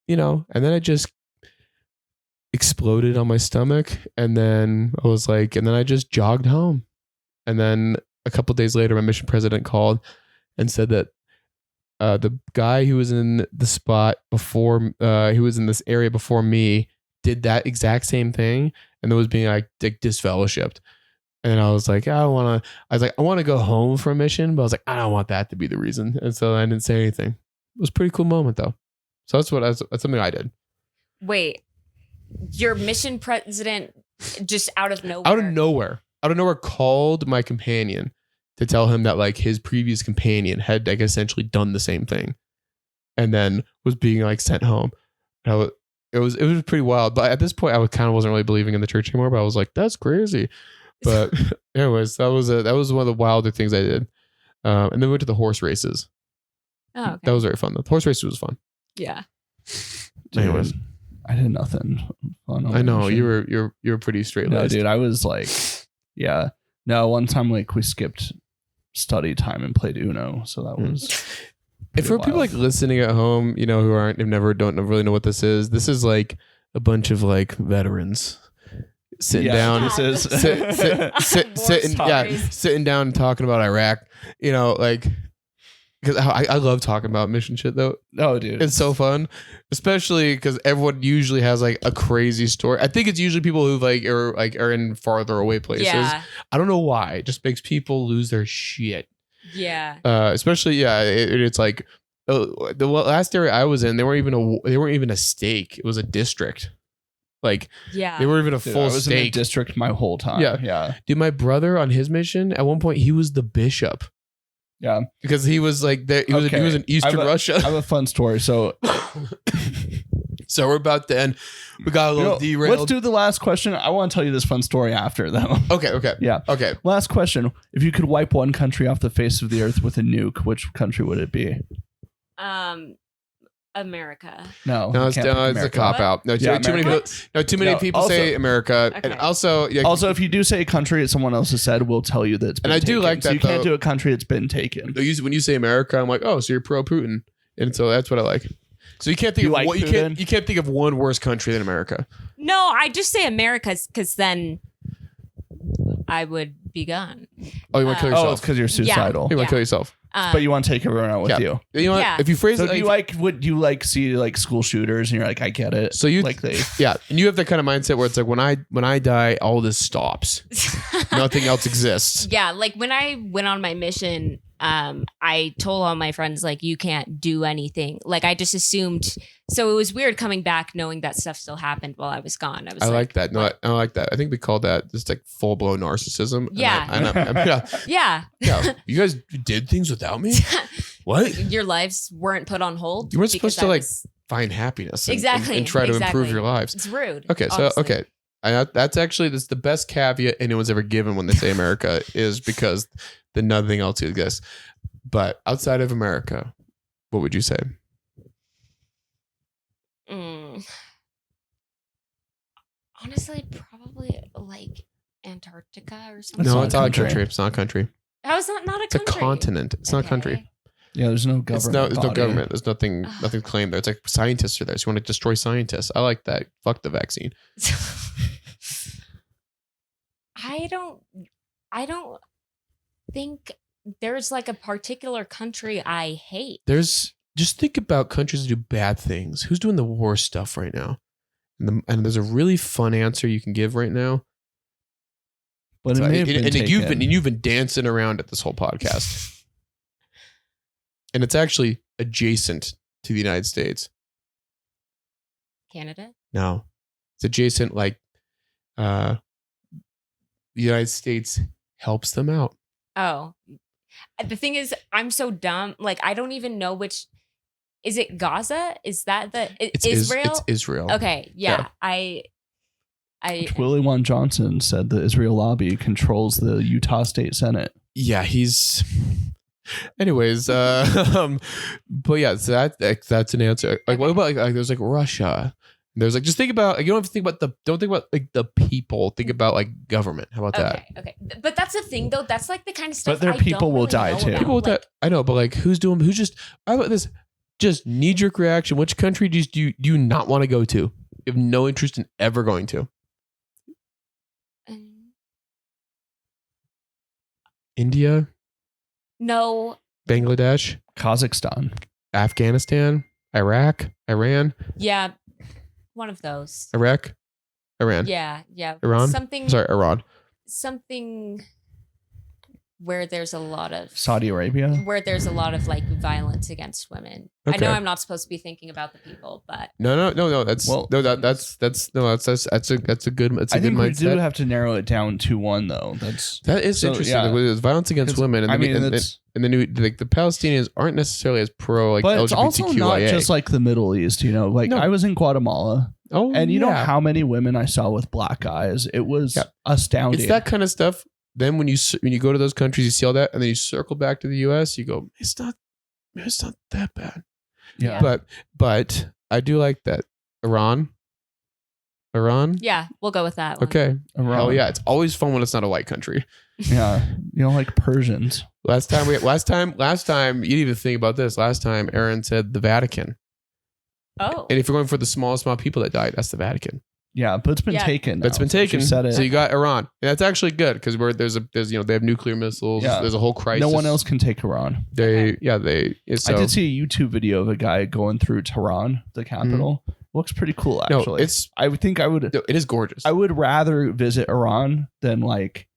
And then I just exploded on my stomach. And then I was like, and then I just jogged home. And then a couple of days later, my mission president called and said that the guy who was in the spot before, who was in this area before me, did that exact same thing, and it was being like disfellowshipped. And I was like, I want to go home for a mission, but I was like, I don't want that to be the reason. And so I didn't say anything. It was a pretty cool moment though. So that's something I did. Wait, your mission president just out of nowhere called my companion to tell him that like his previous companion had like essentially done the same thing, and then was being like sent home. It was pretty wild. But at this point, I wasn't really believing in the church anymore. But I was like, that's crazy. But anyways, that was one of the wilder things I did. And then we went to the horse races. Oh, okay. That was very fun. The horse races was fun. Yeah. Dude, anyways, I did nothing fun. I know you were pretty straight laced. No, dude, I was like, yeah. No, one time like we skipped study time and played Uno, so that was. If for people like listening at home, who don't really know what this is like a bunch of like veterans sitting down, sitting down and talking about Iraq, like. Because I love talking about mission shit though. Oh, dude, it's so fun, especially because everyone usually has like a crazy story. I think it's usually people who are in farther away places. Yeah. I don't know why. It just makes people lose their shit. Yeah. Especially it's like the last area I was in, they weren't even a stake. It was a district. Like they weren't even a full I was stake. in a district my whole time. Yeah. Dude, my brother on his mission at one point he was the bishop. Yeah, because he was like there. He was in Eastern Russia. I have a fun story. So we're about to end. We got a little derailed. Let's do the last question. I want to tell you this fun story after though. Okay. Yeah. Okay. Last question. If you could wipe one country off the face of the earth with a nuke, which country would it be? America. No, it's a cop out. No, too many people say America, okay. And also, if you do say a country that someone else has said, we'll tell you that it's been taken. I do like that. So you can't do a country that's been taken. When you say America, I'm like, oh, so you're pro Putin, and so that's what I like. So you can't think you can't think of one worse country than America. No, I just say America because then I would be gone. Oh, you want to kill yourself? Oh, it's because you're suicidal. You want to kill yourself. But you want to take everyone out with you. You know what? If you phrase so it, would you see like school shooters and you're like, I get it. So and you have that kind of mindset where it's like when I die, all this stops. Nothing else exists. Yeah, like when I went on my mission, I told all my friends like you can't do anything. Like I just assumed. So it was weird coming back knowing that stuff still happened while I was gone. I like that. No, I like that. I think we call that just like full blown narcissism. Yeah. Yeah. You guys did things without me. What? Your lives weren't put on hold. You weren't supposed to find happiness. And try to improve your lives. It's rude. Okay. So honestly. That's the best caveat anyone's ever given when they say America is because then nothing else exists. But outside of America, what would you say? Honestly, probably like Antarctica or something. No, it's not a country. It's not a country. How is that not a country? It's a continent. It's not a country. Yeah, there's no government. There's no government. There's nothing claimed there. It's like scientists are there. So you want to destroy scientists. I like that. Fuck the vaccine. I don't think there's like a particular country I hate. Just think about countries that do bad things. Who's doing the worst stuff right now? And there's a really fun answer you can give right now. But So, it may have been taken. you've been dancing around it this whole podcast. And it's actually adjacent to the United States. Canada? No. It's adjacent, like the United States helps them out. Oh. The thing is, I'm so dumb. Like, I don't even know which. Is it Gaza? Is that It's Israel? It's Israel. Okay. Yeah. Which Willie Juan Johnson said the Israel lobby controls the Utah State Senate. Yeah, he's. Anyways, but yeah, so that's an answer. Like, what about like there's like Russia? There's like, just think about, like, you don't have to think about don't think about like the people. Think about like government. How about that? Okay. But that's the thing, though. That's like the kind of stuff. But their I people don't will really die know too. about. People with Like, that, I know, but like who's just? How about this? Just knee jerk reaction. Which country do you not want to go to? You have no interest in ever going to. India, No. Bangladesh, Kazakhstan. Afghanistan, Iraq, Iran, Yeah. One of those. Iraq, Iran, Yeah. Iran. Something. Sorry, Iran. Something where there's a lot of Saudi Arabia. like violence against women. Okay. I know I'm not supposed to be thinking about the people, but No. That's Well, that's a good I think we mindset. do have to narrow it down to one, though. That is So, interesting. yeah. Like, it's violence against women, and I then, mean, and then like the Palestinians aren't necessarily as pro like but it's also not LGBTQIA. just like the Middle East. You know, like No. I was in Guatemala, and you know yeah. how many women I saw with black guys. It was Yeah. astounding. It's that kind of stuff. Then when you go to those countries, you see all that, and then you circle back to the U.S. You go, it's not that bad. Yeah. But I do like that Iran. yeah, we'll go with that one. Okay. Iran. Hell yeah! It's always fun when it's not a white country. Yeah. You know, like Persians. Last time you didn't even think about this. Last time Aaron said the Vatican, Oh. and if you're going for the smallest amount of people that died, that's the Vatican. Yeah, but it's been Yeah. taken. That's now. been taken. She said it. So you got Iran, and that's actually good because there's they have nuclear missiles. Yeah. There's a whole crisis. No one else can take Iran. So, I did see a YouTube video of a guy going through Tehran, the capital. Looks pretty cool, actually. No, I would think it is gorgeous. I would rather visit Iran than like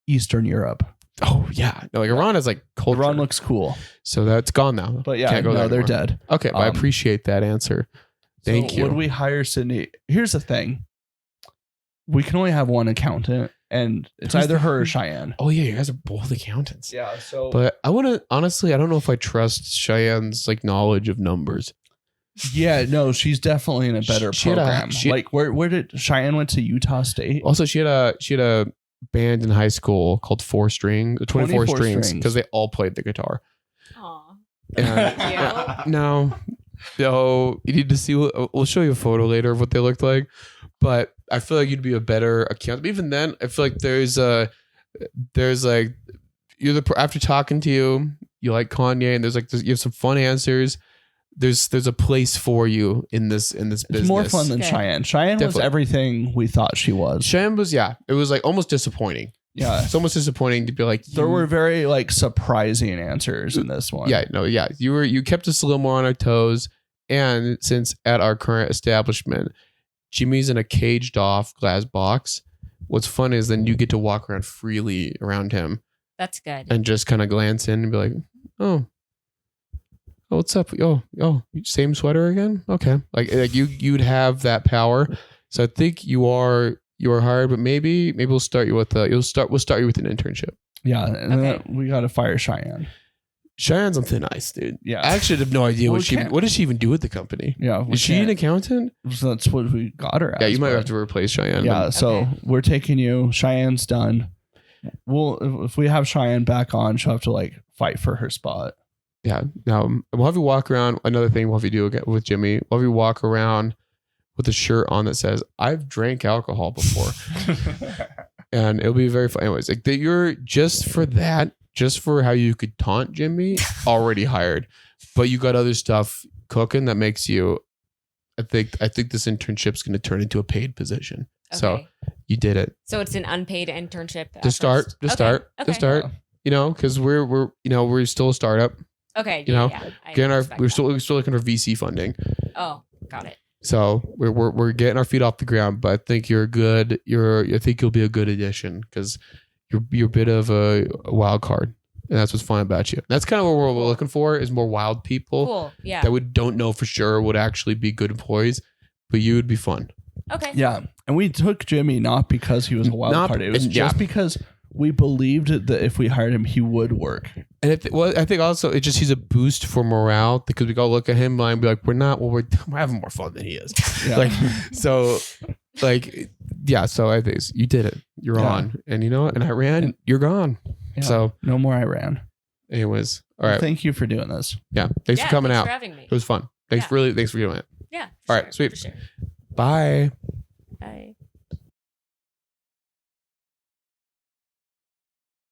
Eastern Europe. Oh yeah, no, like Iran is like culture. Iran looks cool, So that's gone now. but yeah, Can't go there no, they're anymore. dead. Okay, well, I Um, appreciate that answer. Thank So you. Would we hire Cindi? Here's the thing: we can only have one accountant, and it's Who's either the- her or Cheyenne. Oh yeah, you guys are both accountants. Yeah. So, But I want to honestly, I don't know if I trust Cheyenne's like knowledge of numbers. yeah, no, she's definitely in a better She had a- program. Like, where did Cheyenne went to Utah State? Also, she had a band in high school called 24 strings Strings. because they all played the guitar. Aw. And- no, you need to see. We'll show you a photo later of what they looked like. But I feel like you'd be a better accountant. But even then, I feel like there's like after talking to you like Kanye, and you have some fun answers. There's a place for you in this business. It's more fun than Okay. Cheyenne. Cheyenne was Definitely. everything we thought she was. Cheyenne was it was like almost disappointing. Yeah. It's almost disappointing to be like There were very like surprising answers in this one. you kept us a little more on our toes. And since at our current establishment, Jimmy's in a caged off glass box, what's fun is then you get to walk around freely around him That's good. and just kind of glance in and be like, oh, what's up? Oh, same sweater again? Okay. Like you'd have that power. So I think you are hired, but maybe we'll start you with we'll start you with an internship. Yeah. And Okay. then we got to fire Cheyenne. Cheyenne's on thin ice, dude. Yeah. I actually have no idea Well, what does she even do with the company? Yeah. Is she an accountant? So that's what we got her as. Yeah, you might but- have to replace Cheyenne. Yeah. So Okay. we're taking you. Cheyenne's done. If we have Cheyenne back on, she'll have to like fight for her spot. Yeah. Now we'll have you walk around. Another thing we'll have you do again with Jimmy. We'll have you walk around with a shirt on that says, "I've drank alcohol before," and it'll be very fun. Anyways, like that, you're just for how you could taunt Jimmy, already hired. But you got other stuff cooking that makes you. I think this internship's going to turn into a paid position. So Okay. you did it. So it's an unpaid internship. To start. Okay. because we're still a startup. Okay. You know, Yeah. we're still looking for VC funding. Oh, got it. So we're getting our feet off the ground, but I think I think you'll be a good addition because you're a bit of a wild card, and that's what's fun about you. That's kind of what we're looking for is more wild people Cool. Yeah. that we don't know for sure would actually be good employees, but you would be fun. Okay. Yeah. And we took Jimmy not because he was a wild card. It was just because we believed that if we hired him, he would work. And I think also he's a boost for morale because we go look at him and be like, we're having more fun than he is. Yeah. So I think you did it. You're on. And you know what? And I ran, you're gone. Yeah. So no more Iran. Anyways. All right. Thank you for doing this. Yeah. Thanks for coming thanks out. for having me. It was fun. Thanks for doing it. Yeah. All right. Sweet. For sure. Bye.